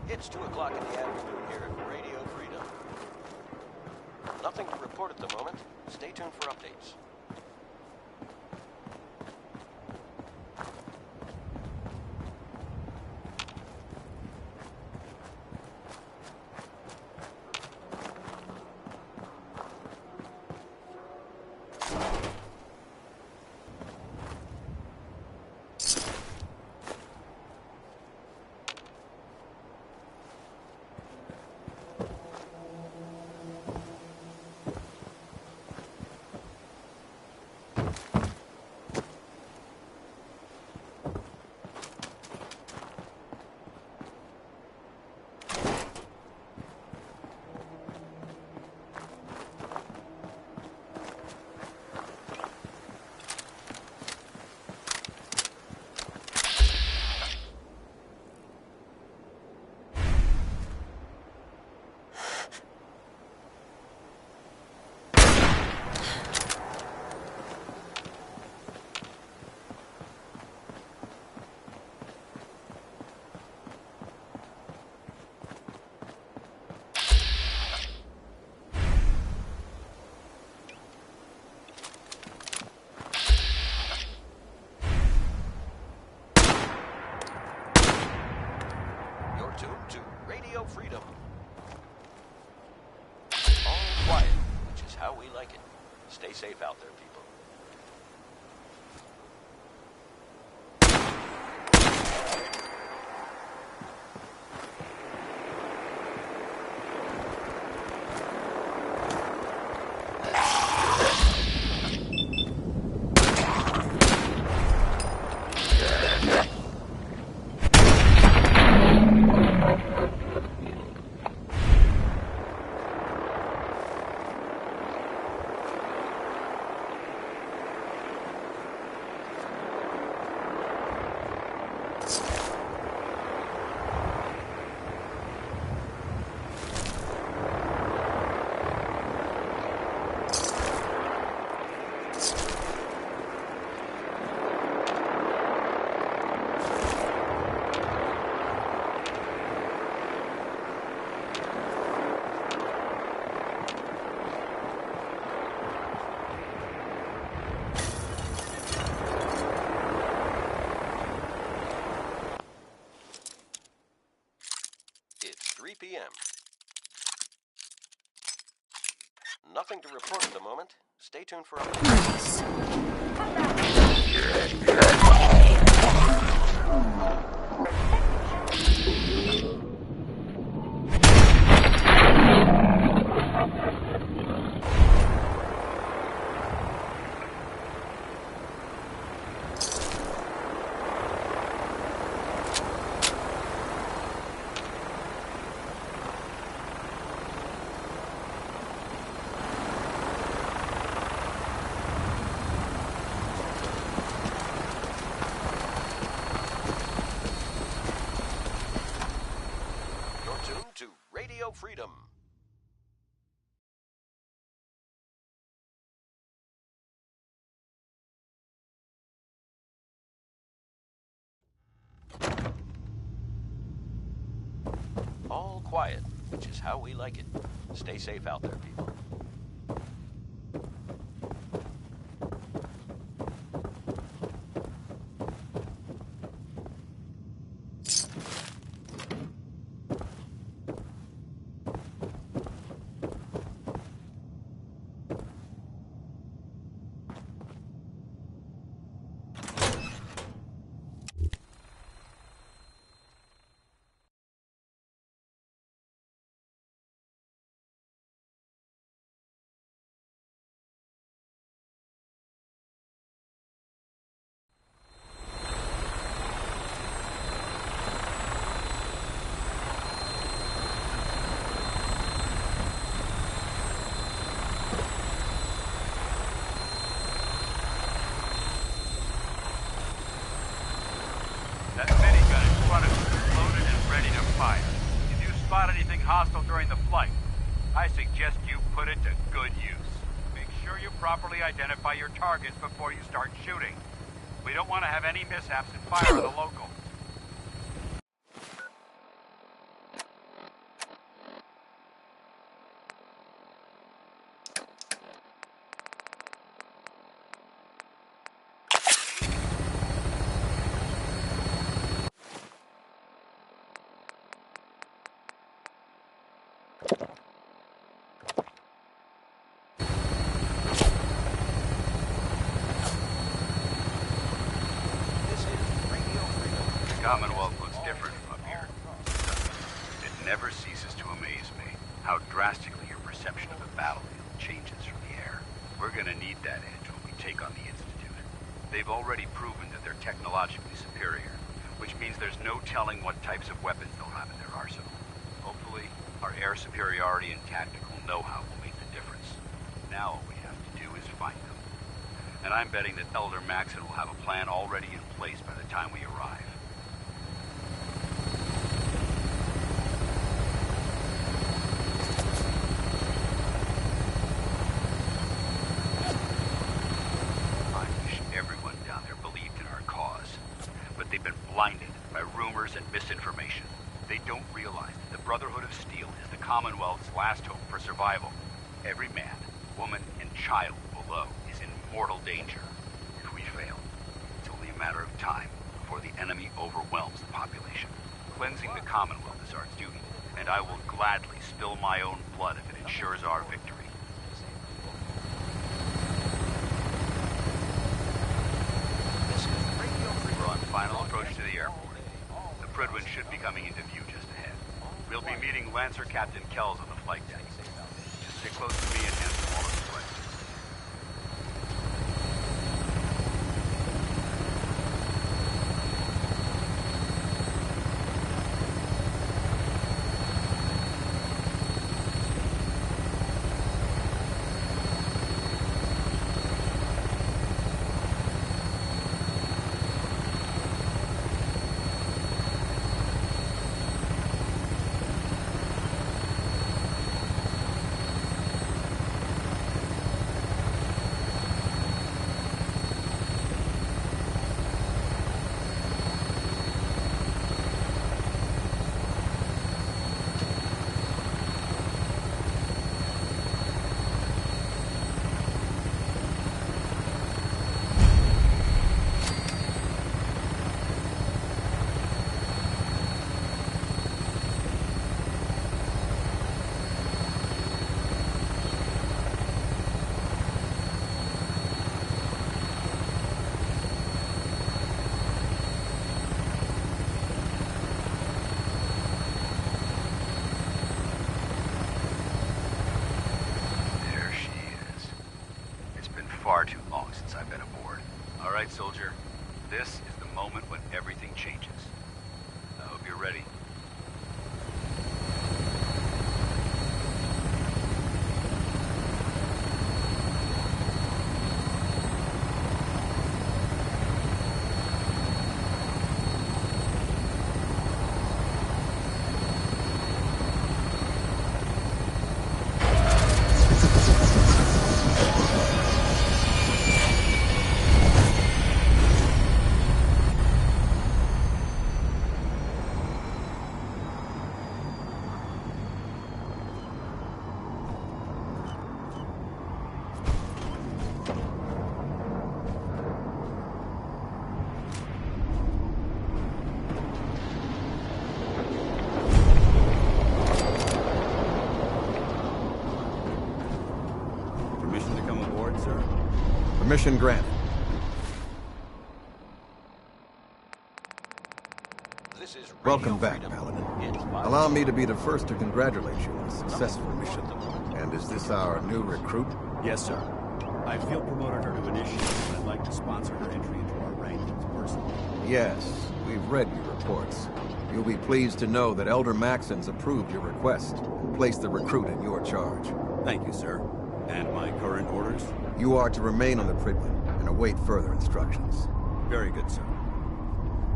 It's 2 o'clock in the afternoon here at Radio Freedom. Nothing to report at the moment. Stay tuned for updates. safe out there, people. It's 3 p.m. Nothing to report at the moment. Stay tuned for updates. To Radio Freedom. All quiet, which is how we like it. Stay safe out there, people. That minigun in front of you is loaded and ready to fire. If you spot anything hostile during the flight, I suggest you put it to good use. Make sure you properly identify your targets before you start shooting. We don't want to have any mishaps and fire on the locals. Commonwealth looks different from up here. It never ceases to amaze me how drastically your perception of the battlefield changes from the air. We're gonna need that edge when we take on the Institute. They've already proven that they're technologically superior, which means there's no telling what types of weapons they'll have in their arsenal. Hopefully, our air superiority and tactical know-how will make the difference. Now all we have to do is find them. And I'm betting that Elder Maxson will have a plan already in place by the time we arrive. Blinded by rumors and misinformation. They don't realize that the Brotherhood of Steel is the Commonwealth's last hope for survival. Every man, woman, and child below is in mortal danger. If we fail, it's only a matter of time before the enemy overwhelms the population. Cleansing the Commonwealth is our duty, and I will gladly spill my own blood if it ensures our victory. Lancer Captain Kells on the flight deck. Just stick close to me and answer all of the questions. Far too long since I've been aboard. All right, soldier. This is the moment when everything changes. I hope you're ready. Permission granted. Welcome back, Paladin. Allow me to be the first to congratulate you on a successful mission. And is this our new recruit? Yes, sir. I field promoted her to initiate, and I'd like to sponsor her entry into our ranks personally. Yes, we've read your reports. You'll be pleased to know that Elder Maxon's approved your request and placed the recruit in your charge. Thank you, sir. And my current orders? You are to remain on the Prydwen and await further instructions. Very good, sir.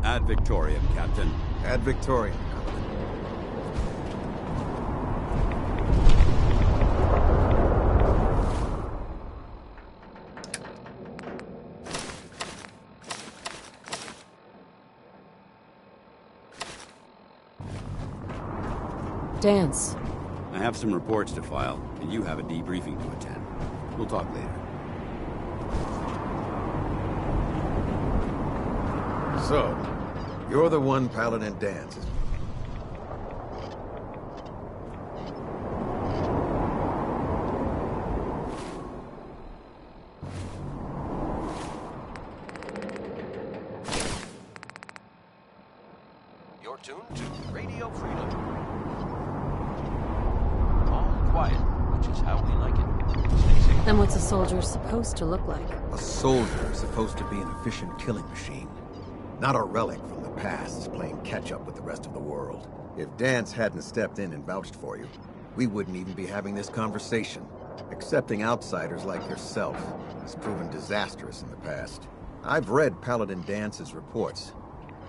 Ad Victoriam, Captain. Ad Victoriam, Paladin. Dance. I have some reports to file, and you have a debriefing to attend. We'll talk later. So, you're the one Paladin Danse is... You're tuned to Radio Freedom. All quiet, which is how we like it. Stay safe. Then what's a soldier supposed to look like? A soldier is supposed to be an efficient killing machine. Not a relic from the past, playing catch-up with the rest of the world. If Danse hadn't stepped in and vouched for you, we wouldn't even be having this conversation. Accepting outsiders like yourself has proven disastrous in the past. I've read Paladin Dance's reports.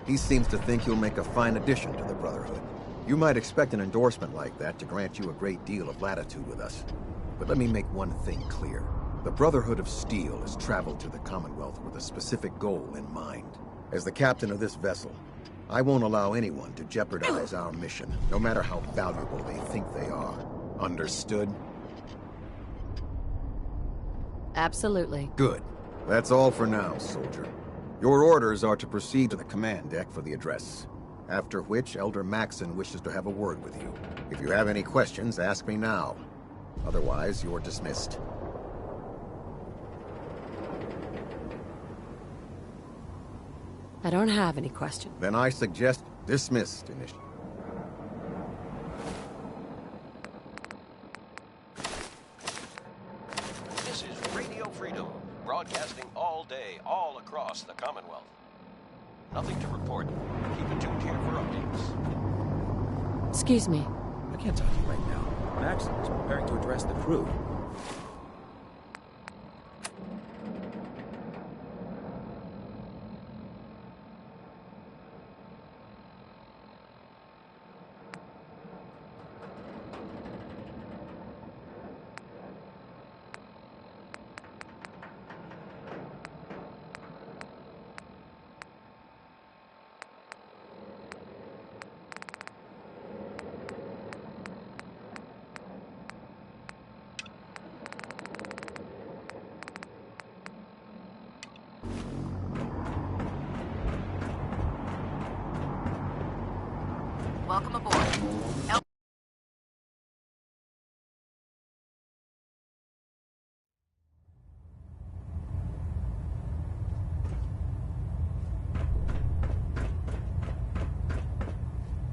He seems to think you'll make a fine addition to the Brotherhood. You might expect an endorsement like that to grant you a great deal of latitude with us. But let me make one thing clear. The Brotherhood of Steel has traveled to the Commonwealth with a specific goal in mind. As the captain of this vessel, I won't allow anyone to jeopardize our mission, no matter how valuable they think they are. Understood? Absolutely. Good. That's all for now, soldier. Your orders are to proceed to the command deck for the address. After which, Elder Maxon wishes to have a word with you. If you have any questions, ask me now. Otherwise, you're dismissed. I don't have any questions. Then I suggest dismissed initially. broadcasting all day, all across the Commonwealth. Nothing to report. Keep it tuned here for updates. Excuse me. I can't talk to you right now. Max is preparing to address the crew. Welcome aboard.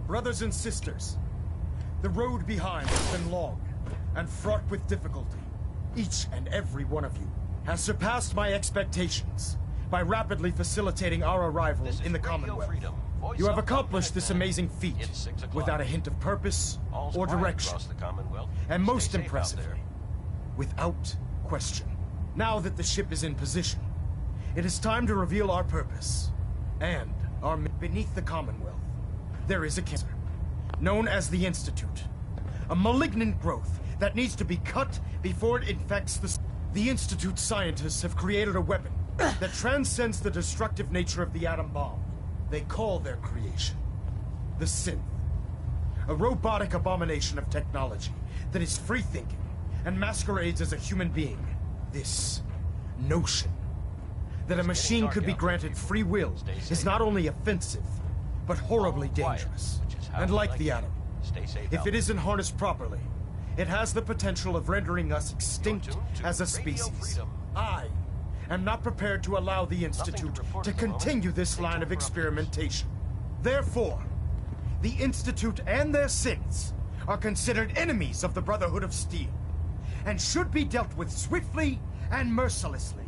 Brothers and sisters, the road behind has been long and fraught with difficulty. Each and every one of you has surpassed my expectations by rapidly facilitating our arrival in the Commonwealth. You have accomplished this amazing feat without a hint of purpose or direction, and most impressively, without question. Now that the ship is in position, it is time to reveal our purpose and our beneath the Commonwealth. There is a cancer, known as the Institute, a malignant growth that needs to be cut before it infects the Institute scientists have created a weapon that transcends the destructive nature of the atom bomb. They call their creation the Synth, a robotic abomination of technology that is free-thinking and masquerades as a human being. This notion that a machine could be granted free will is not only offensive, but horribly dangerous. And like the atom, if it isn't harnessed properly, it has the potential of rendering us extinct as a species. I am not prepared to allow the Institute to continue this line of experimentation. Therefore, the Institute and their synths are considered enemies of the Brotherhood of Steel, and should be dealt with swiftly and mercilessly.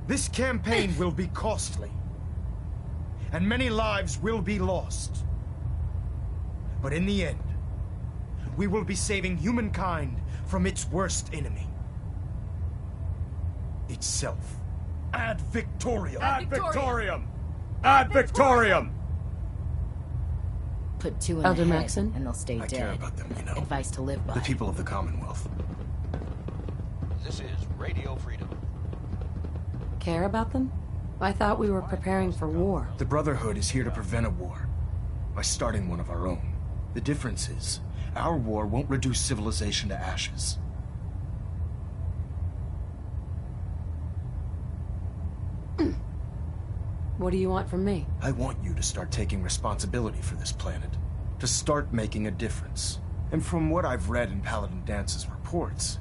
This campaign will be costly, and many lives will be lost. But in the end, we will be saving humankind from its worst enemy. Itself. Ad Victoriam! Ad Victoriam! Ad Victoriam! Put two in Elder the head, Maxon? And they'll stay dead. I care about them, you know. Advice to live by. The people of the Commonwealth. This is Radio Freedom. Care about them? I thought we were preparing for war. The Brotherhood is here to prevent a war by starting one of our own. The difference is, our war won't reduce civilization to ashes. What do you want from me? I want you to start taking responsibility for this planet. To start making a difference. And from what I've read in Paladin Dance's reports,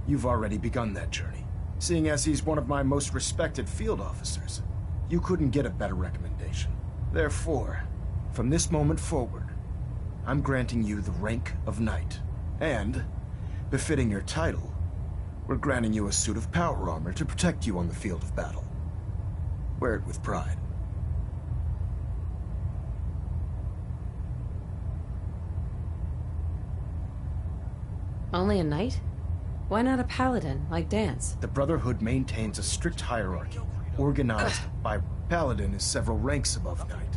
you've already begun that journey. Seeing as he's one of my most respected field officers, you couldn't get a better recommendation. Therefore, from this moment forward, I'm granting you the rank of Knight. And, befitting your title, we're granting you a suit of power armor to protect you on the field of battle. Wear it with pride. Only a knight? Why not a paladin, like Dance? The Brotherhood maintains a strict hierarchy, organized by Paladin is several ranks above Knight.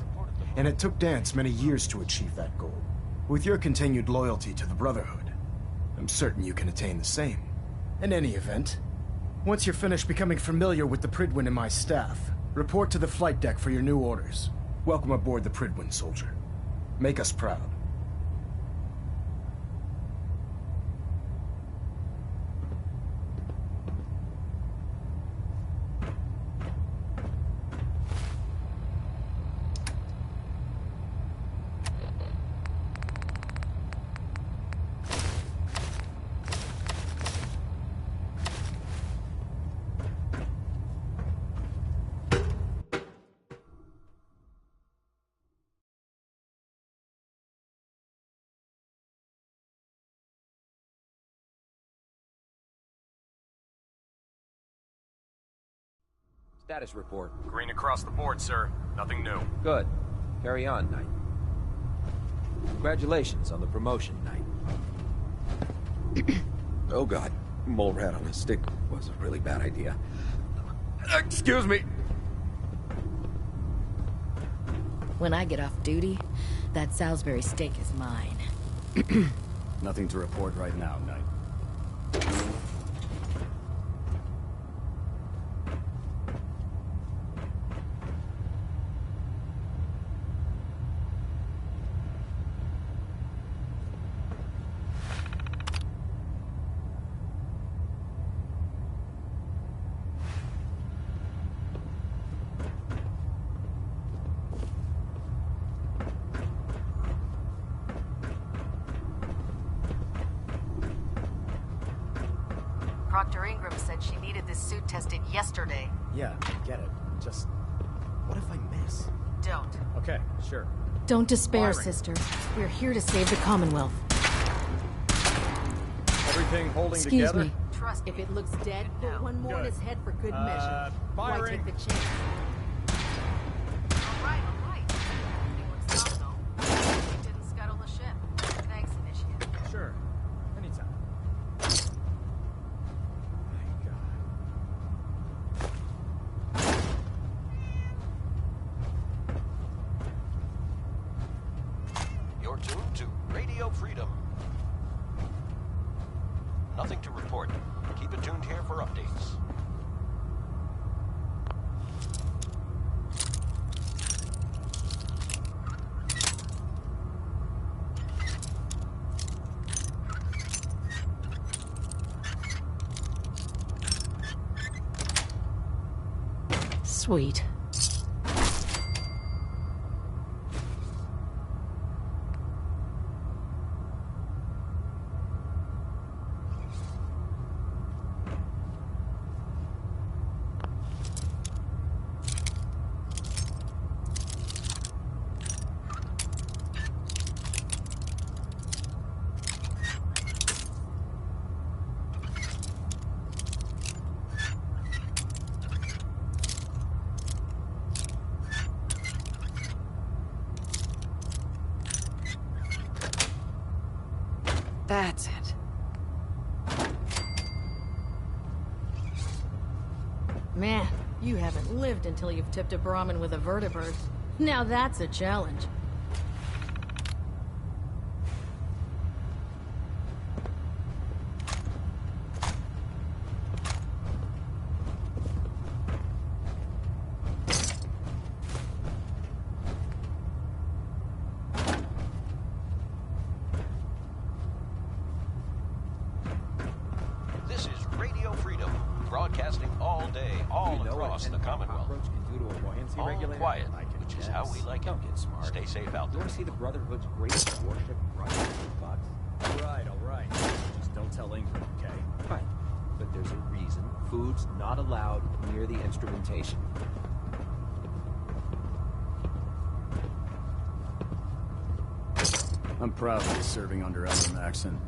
And it took Dance many years to achieve that goal. With your continued loyalty to the Brotherhood, I'm certain you can attain the same. In any event, once you're finished becoming familiar with the Prydwen and my staff, report to the flight deck for your new orders. Welcome aboard the Prydwen, soldier. Make us proud. Status report. Green across the board, sir. Nothing new. Good. Carry on, Knight. Congratulations on the promotion, Knight. Oh god, mole rat on a stick was a really bad idea. Excuse me. When I get off duty, that Salisbury steak is mine. Nothing to report right now, Knight. Proctor Ingram said she needed this suit tested yesterday. Yeah, I get it. Just... what if I miss? Don't. Okay, sure. Don't despair, Wiring. sister. We're here to save the Commonwealth. Everything holding Excuse together? me. Trust If it looks dead, put one more in his head for good measure. Why firing. take the chance? All right. Everything looks nominal. We didn't scuttle the ship. Thanks, Initiate. Sure. Anytime. You're tuned to Radio Freedom. Nothing to report. Keep it tuned here for updates. Sweet. That's it. Man, you haven't lived until you've tipped a Brahmin with a vertibird. Now that's a challenge. This is Radio Freedom, broadcasting all day, all across the Commonwealth. Can do to a buoyancy All regulator? quiet, I can which is guess. how we like it. Don't get smart. Stay safe out You there. want to see the Brotherhood's greatest warship Russian box? All right. Just don't tell Ingram, okay? Fine. But there's a reason food's not allowed near the instrumentation. I'm proud to be serving under Elder Maxon.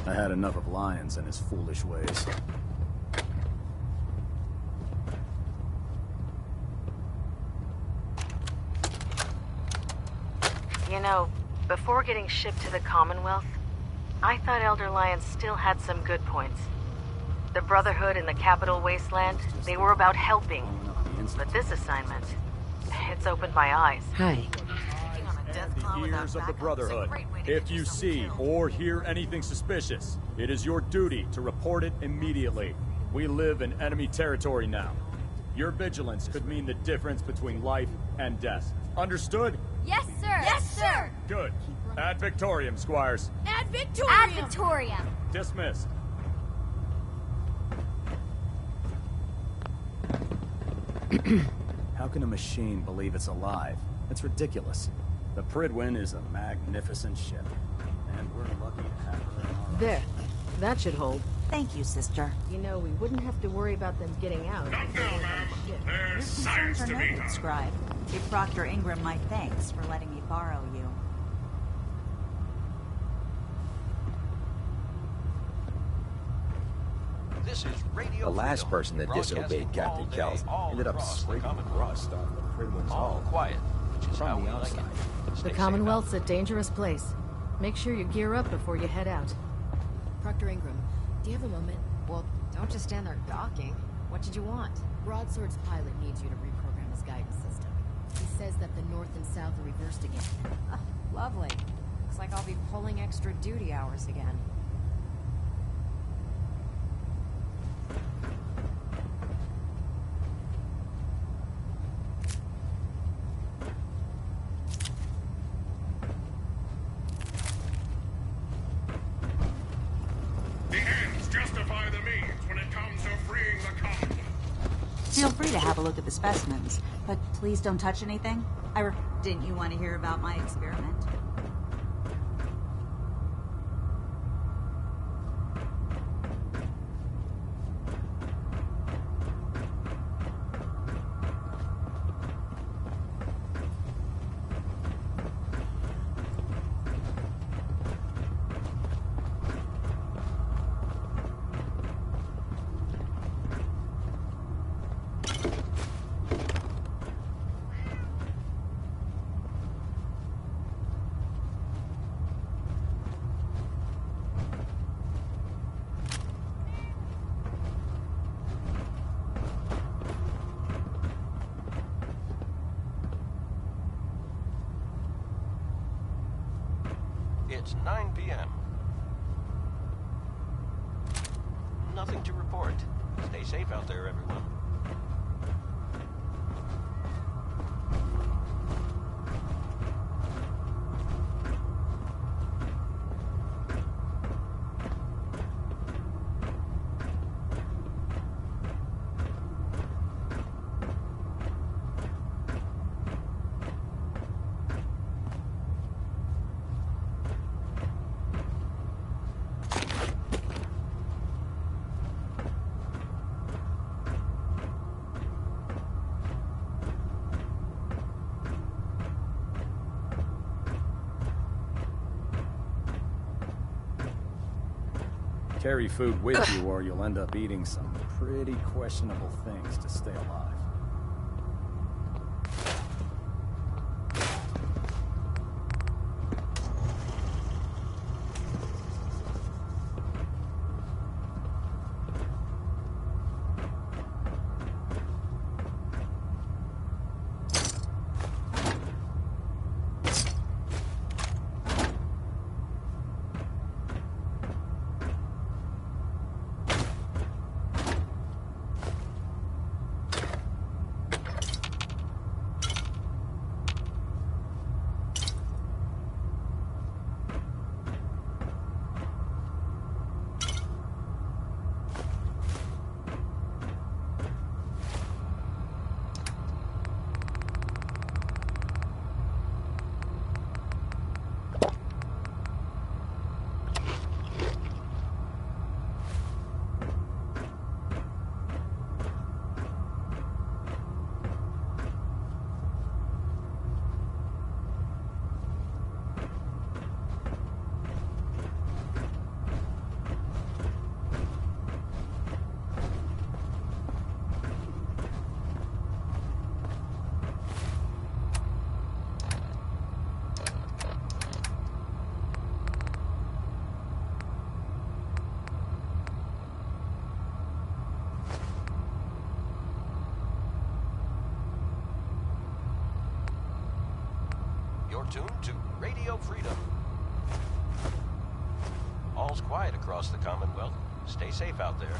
I had enough of Lyons and his foolish ways. You know, before getting shipped to the Commonwealth, I thought Elder Lyons still had some good points. The Brotherhood in the Capital Wasteland, they were about helping. But this assignment, it's opened my eyes. Hi. The ears of the Brotherhood. If you see or hear anything suspicious, it is your duty to report it immediately. We live in enemy territory now. Your vigilance could mean the difference between life and death. Understood? Yes, sir. Yes, sir. Good. Ad Victoriam, Squires. Ad Victoriam. Ad Victoriam. Dismissed. How can a machine believe it's alive? It's ridiculous. The Pridwin is a magnificent ship, and we're lucky to have her in our... There. That should hold. Thank you, sister. You know, we wouldn't have to worry about them getting out. Your concerns are noted, Scribe. Give Proctor Ingram my thanks for letting me borrow you. This is Radio The last Freedom, person that broadcasting disobeyed Captain all day, Kells all ended up across the scraping Commonwealth. rust off the Pridwin's All hull. quiet, which is how From we the like outside. it. Stay The safe Commonwealth's a dangerous place. Make sure you gear up before you head out. Proctor Ingram, do you have a moment? Well, don't just stand there gawking. What did you want? Broadsword's pilot needs you to reprogram his guidance system. He says that the north and south are reversed again. Lovely. Looks like I'll be pulling extra duty hours again. The ends justify the means when it comes to freeing the Commonwealth. Feel free to have a look at the specimens, but please don't touch anything. Didn't you want to hear about my experiment? It's 9 p.m. Nothing to report. Stay safe out there, everyone. Carry food with you or you'll end up eating some pretty questionable things to stay alive. You're tuned to Radio Freedom. All's quiet across the Commonwealth. Stay safe out there.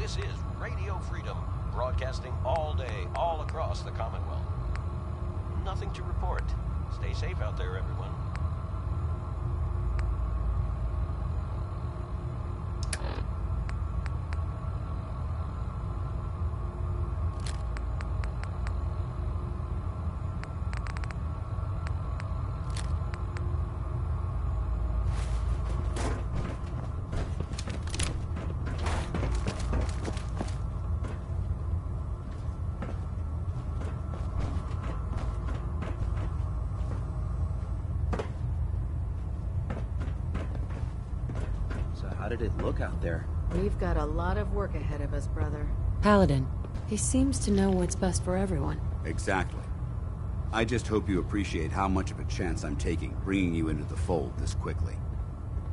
This is Radio Freedom, broadcasting all day, all across the Commonwealth. Nothing to report. Stay safe out there, everyone. How did it look out there? We've got a lot of work ahead of us, brother. Paladin. He seems to know what's best for everyone. Exactly. I just hope you appreciate how much of a chance I'm taking bringing you into the fold this quickly.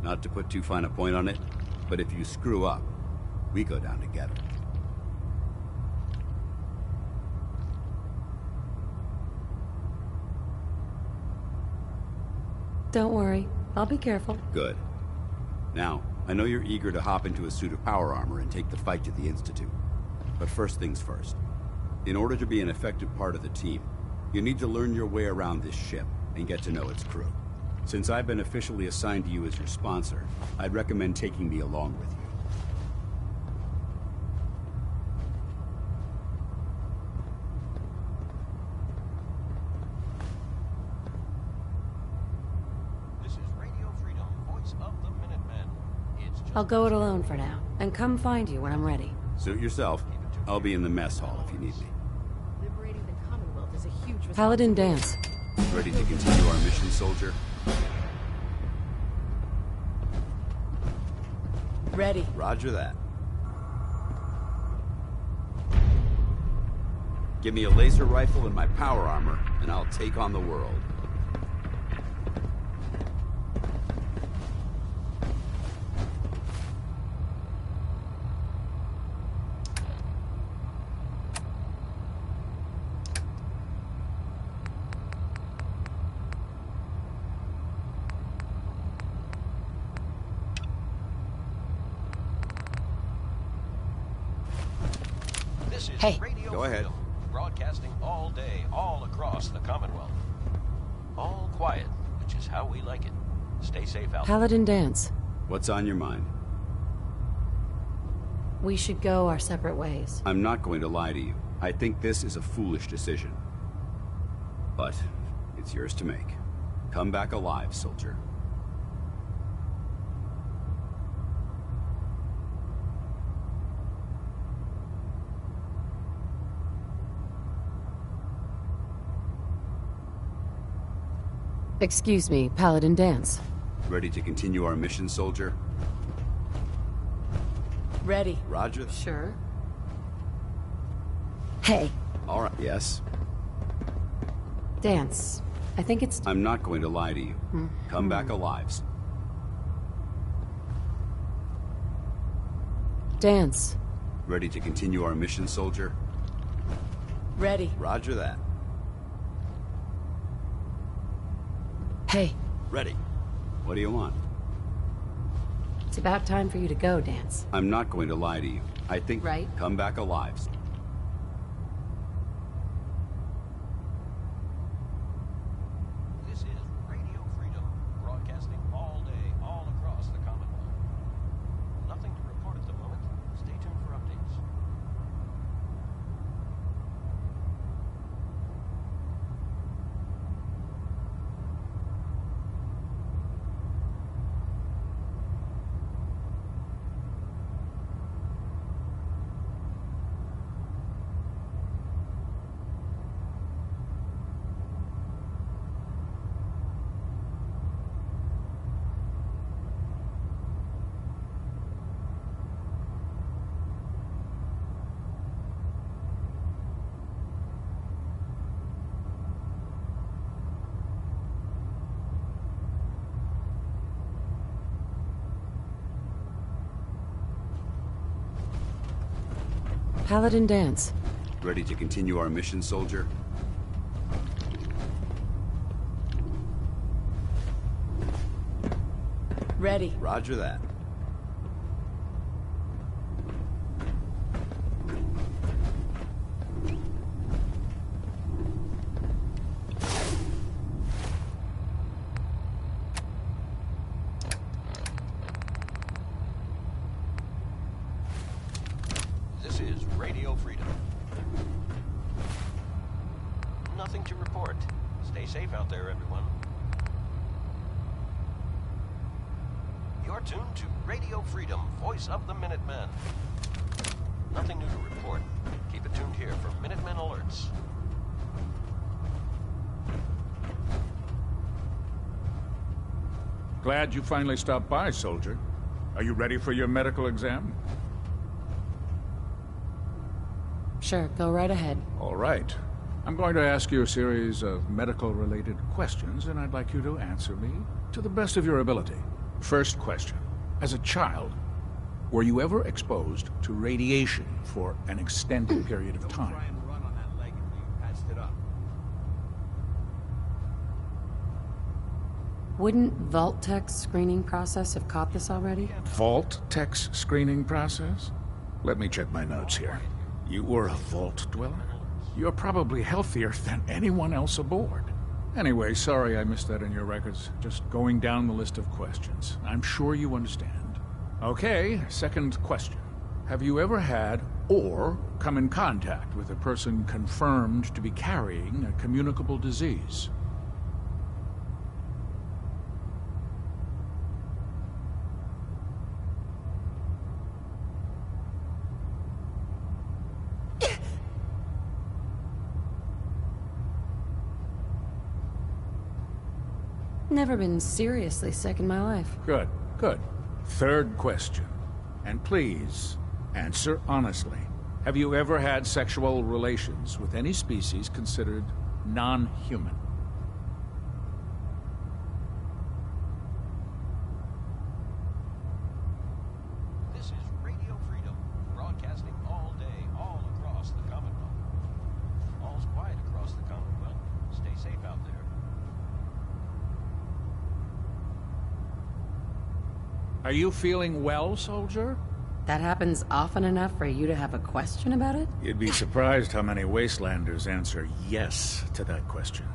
Not to put too fine a point on it, but if you screw up, we go down together. Don't worry. I'll be careful. Good. Now, I know you're eager to hop into a suit of power armor and take the fight to the Institute. But first things first. In order to be an effective part of the team, you need to learn your way around this ship and get to know its crew. Since I've been officially assigned to you as your sponsor, I'd recommend taking me along with you. I'll go it alone for now, and come find you when I'm ready. Suit yourself. I'll be in the mess hall if you need me. Liberating the Commonwealth is a huge responsibility. Paladin Danse. Ready to continue our mission, soldier? Ready. Roger that. Give me a laser rifle and my power armor, and I'll take on the world. Hey. Go ahead. Broadcasting all day, all across the Commonwealth. All quiet, which is how we like it. Stay safe out there. Paladin Danse. What's on your mind? We should go our separate ways. I'm not going to lie to you. I think this is a foolish decision. But it's yours to make. Come back alive, soldier. Excuse me, Paladin Danse. Ready to continue our mission, soldier? Ready. Roger. Sure. Hey. All right. Yes. Danse. I think it's... I'm not going to lie to you. Come back alive. Danse. Ready to continue our mission, soldier? Ready. Roger that. Hey. Ready. What do you want? It's about time for you to go, Danse. I'm not going to lie to you. I think... Right. Come back alive. This is Radio Freedom, broadcasting all day, all across the Commonwealth. Nothing to report at the moment. Stay tuned for updates. Paladin Danse. Ready to continue our mission, soldier? Ready. Roger that. safe out there, everyone. You're tuned to Radio Freedom, voice of the Minutemen. Nothing new to report. Keep it tuned here for Minutemen alerts. Glad you finally stopped by, soldier. Are you ready for your medical exam? Sure, go right ahead. All right. I'm going to ask you a series of medical-related questions, and I'd like you to answer me to the best of your ability. First question. As a child, were you ever exposed to radiation for an extended period of time? Wouldn't Vault-Tech's screening process have caught this already? Vault-Tech's screening process? Let me check my notes here. You were a Vault dweller? You're probably healthier than anyone else aboard. Anyway, sorry I missed that in your records. Just going down the list of questions. I'm sure you understand. Okay, second question. Have you ever had or come in contact with a person confirmed to be carrying a communicable disease? Never been seriously sick in my life. Good, good. Third question. And please, answer honestly. Have you ever had sexual relations with any species considered non-human? This is Radio Freedom, broadcasting all day, all across the Commonwealth. All's quiet across the Commonwealth. Stay safe out there. Are you feeling well, soldier? That happens often enough for you to have a question about it? You'd be surprised how many Wastelanders answer yes to that question.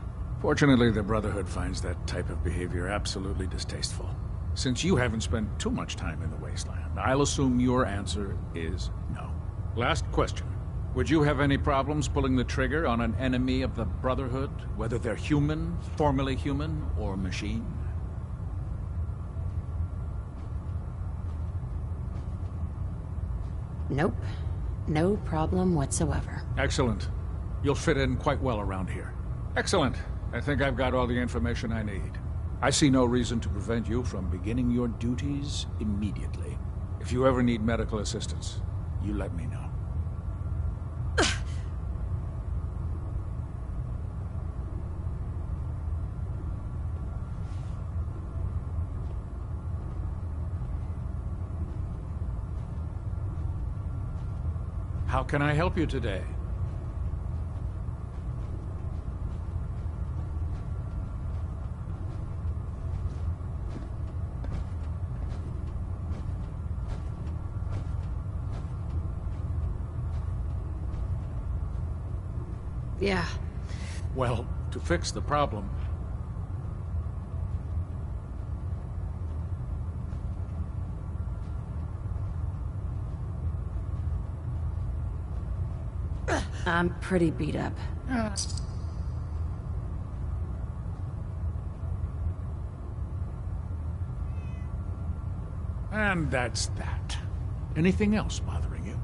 Fortunately, the Brotherhood finds that type of behavior absolutely distasteful. Since you haven't spent too much time in the Wasteland, I'll assume your answer is no. Last question. Would you have any problems pulling the trigger on an enemy of the Brotherhood, whether they're human, formerly human, or machine? Nope. No problem whatsoever. Excellent. You'll fit in quite well around here. Excellent. I think I've got all the information I need. I see no reason to prevent you from beginning your duties immediately. If you ever need medical assistance, you let me know. How can I help you today? Yeah. Well, to fix the problem, I'm pretty beat up. And that's that. Anything else bothering you?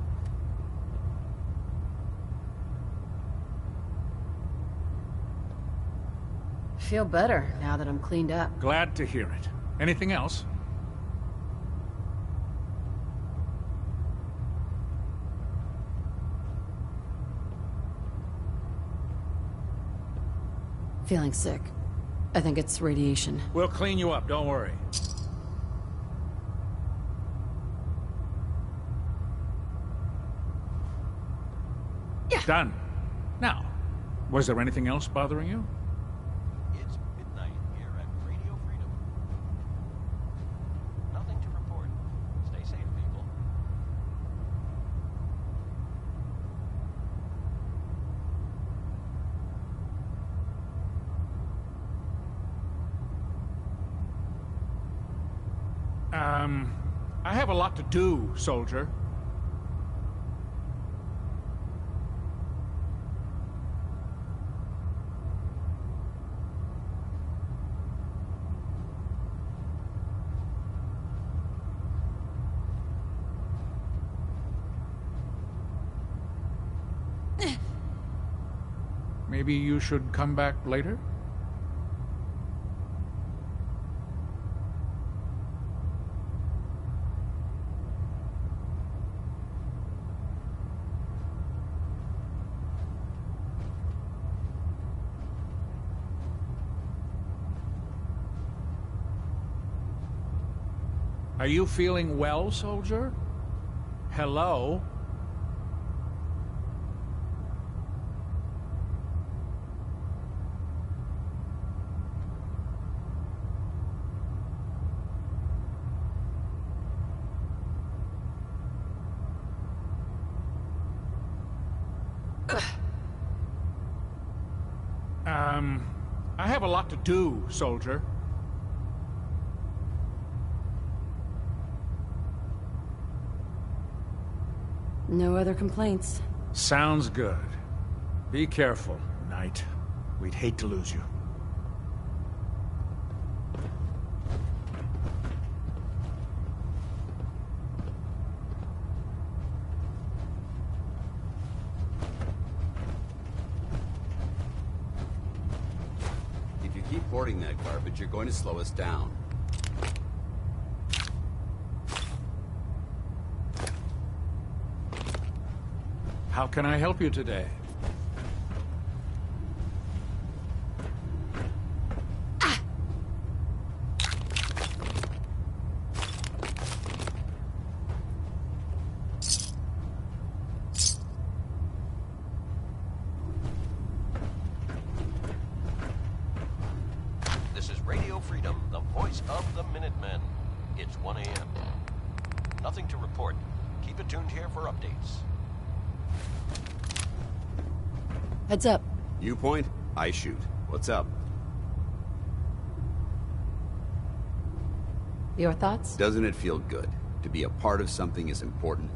Feel better now that I'm cleaned up. Glad to hear it. Anything else? Feeling sick. I think it's radiation. We'll clean you up, don't worry. Yeah. Done. Now, was there anything else bothering you? It's midnight here at Radio Freedom. Nothing to report. Stay safe, people. I have a lot to do, soldier. Maybe you should come back later? Are you feeling well, soldier? Hello? I have a lot to do, soldier. No other complaints. Sounds good. Be careful, Knight. We'd hate to lose you. If you keep hoarding that garbage, you're going to slow us down. How can I help you today? This is Radio Freedom, the voice of the Minutemen. It's 1 a.m. Nothing to report. Keep it tuned here for updates. Heads up. You point, I shoot. What's up? Your thoughts? Doesn't it feel good? To be a part of something is important.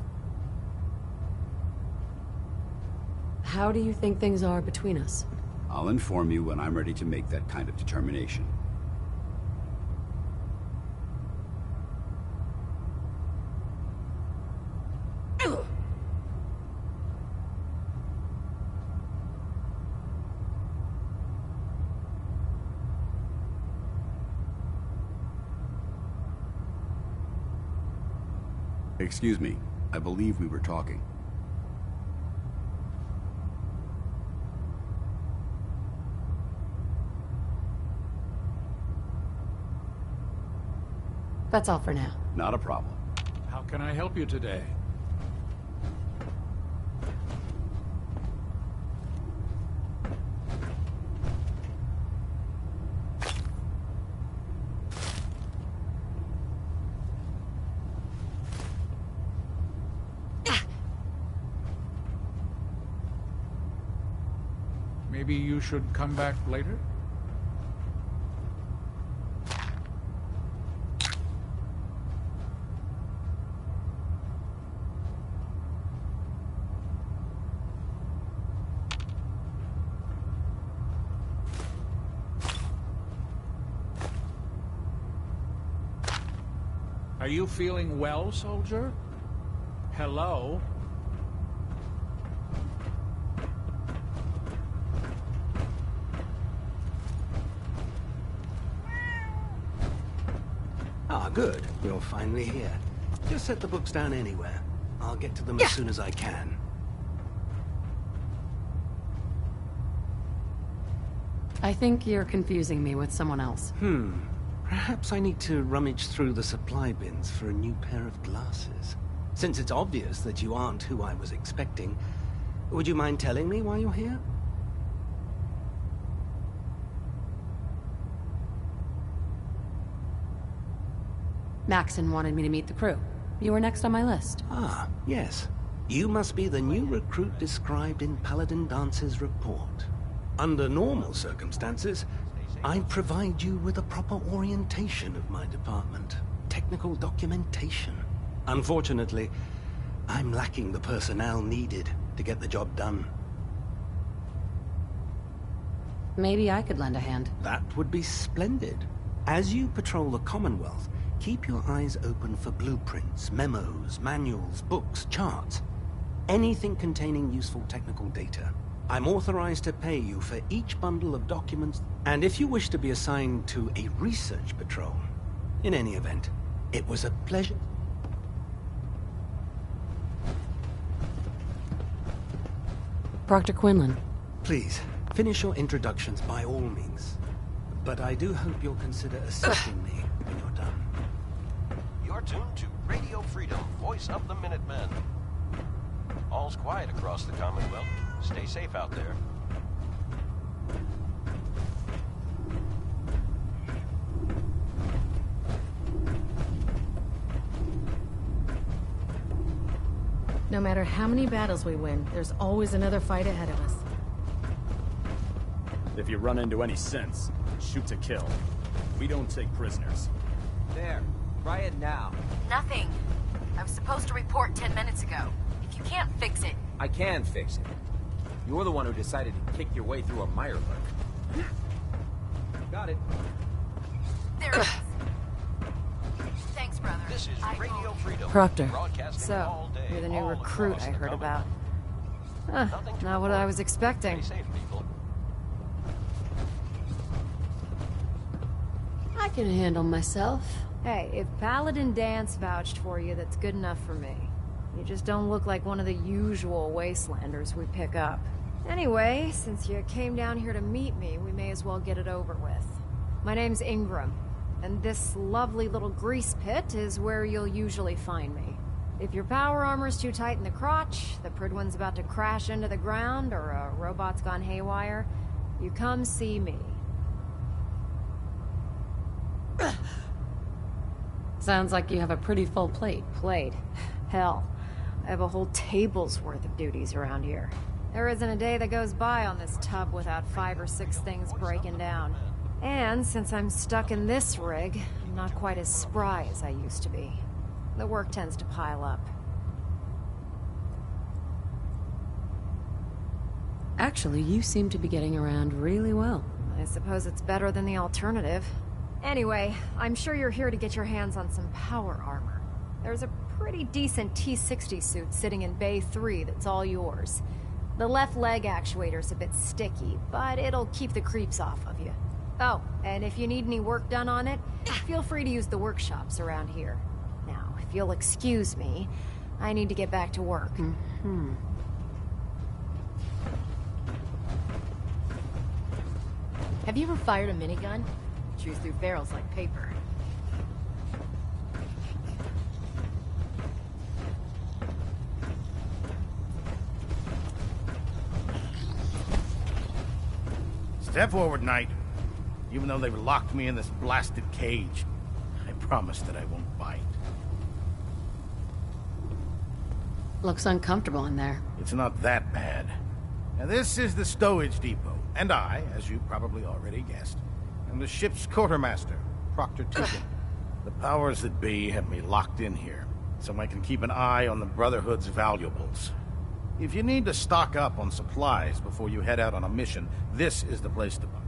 How do you think things are between us? I'll inform you when I'm ready to make that kind of determination. Excuse me. I believe we were talking. That's all for now. Not a problem. How can I help you today? Maybe you should come back later? Are you feeling well, soldier? Hello? Ah, good. You're finally here. Just set the books down anywhere. I'll get to them as soon as I can. I think you're confusing me with someone else. Perhaps I need to rummage through the supply bins for a new pair of glasses. Since it's obvious that you aren't who I was expecting, would you mind telling me why you're here? Maxon wanted me to meet the crew. You were next on my list. Ah, yes. You must be the new recruit described in Paladin Dance's report. Under normal circumstances, I'd provide you with a proper orientation of my department. Technical documentation. Unfortunately, I'm lacking the personnel needed to get the job done. Maybe I could lend a hand. That would be splendid. As you patrol the Commonwealth, keep your eyes open for blueprints, memos, manuals, books, charts. anything containing useful technical data. I'm authorized to pay you for each bundle of documents, and if you wish to be assigned to a research patrol. In any event, it was a pleasure. Proctor Quinlan. Please, finish your introductions by all means. But I do hope you'll consider assisting me when you're done. You're tuned to Radio Freedom, voice of the Minutemen. All's quiet across the Commonwealth. Stay safe out there. No matter how many battles we win, there's always another fight ahead of us. If you run into any sense, shoot to kill. We don't take prisoners. There. Try it now. Nothing. I was supposed to report 10 minutes ago. If you can't fix it... I can fix it. You're the one who decided to kick your way through a Mirelurk. Got it. There it is. Thanks, brother. This is Radio Freedom. Proctor. So, you're the new recruit I heard about. Not what I was expecting. I can handle myself. Hey, if Paladin Danse vouched for you, that's good enough for me. You just don't look like one of the usual wastelanders we pick up. Anyway, since you came down here to meet me, we may as well get it over with. My name's Ingram, and this lovely little grease pit is where you'll usually find me. If your power armor's too tight in the crotch, the Prydwen's about to crash into the ground, or a robot's gone haywire, you come see me. Sounds like you have a pretty full plate. Plate? Hell, I have a whole table's worth of duties around here. There isn't a day that goes by on this tub without 5 or 6 things breaking down. And since I'm stuck in this rig, I'm not quite as spry as I used to be. The work tends to pile up. Actually, you seem to be getting around really well. I suppose it's better than the alternative. Anyway, I'm sure you're here to get your hands on some power armor. There's a pretty decent T-60 suit sitting in Bay 3 that's all yours. The left leg actuator's a bit sticky, but it'll keep the creeps off of you. Oh, and if you need any work done on it, feel free to use the workshops around here. Now, if you'll excuse me, I need to get back to work. Mm-hmm. Have you ever fired a minigun? Chews through barrels like paper. Step forward, Knight. Even though they've locked me in this blasted cage, I promise that I won't bite. Looks uncomfortable in there. It's not that bad. Now, this is the stowage depot, and I, as you probably already guessed, am the ship's quartermaster, Proctor Tegan. The powers that be have me locked in here, so I can keep an eye on the Brotherhood's valuables. If you need to stock up on supplies before you head out on a mission, this is the place to buy.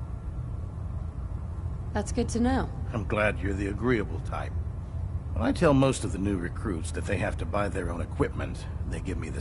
That's good to know. I'm glad you're the agreeable type. When I tell most of the new recruits that they have to buy their own equipment, they give me the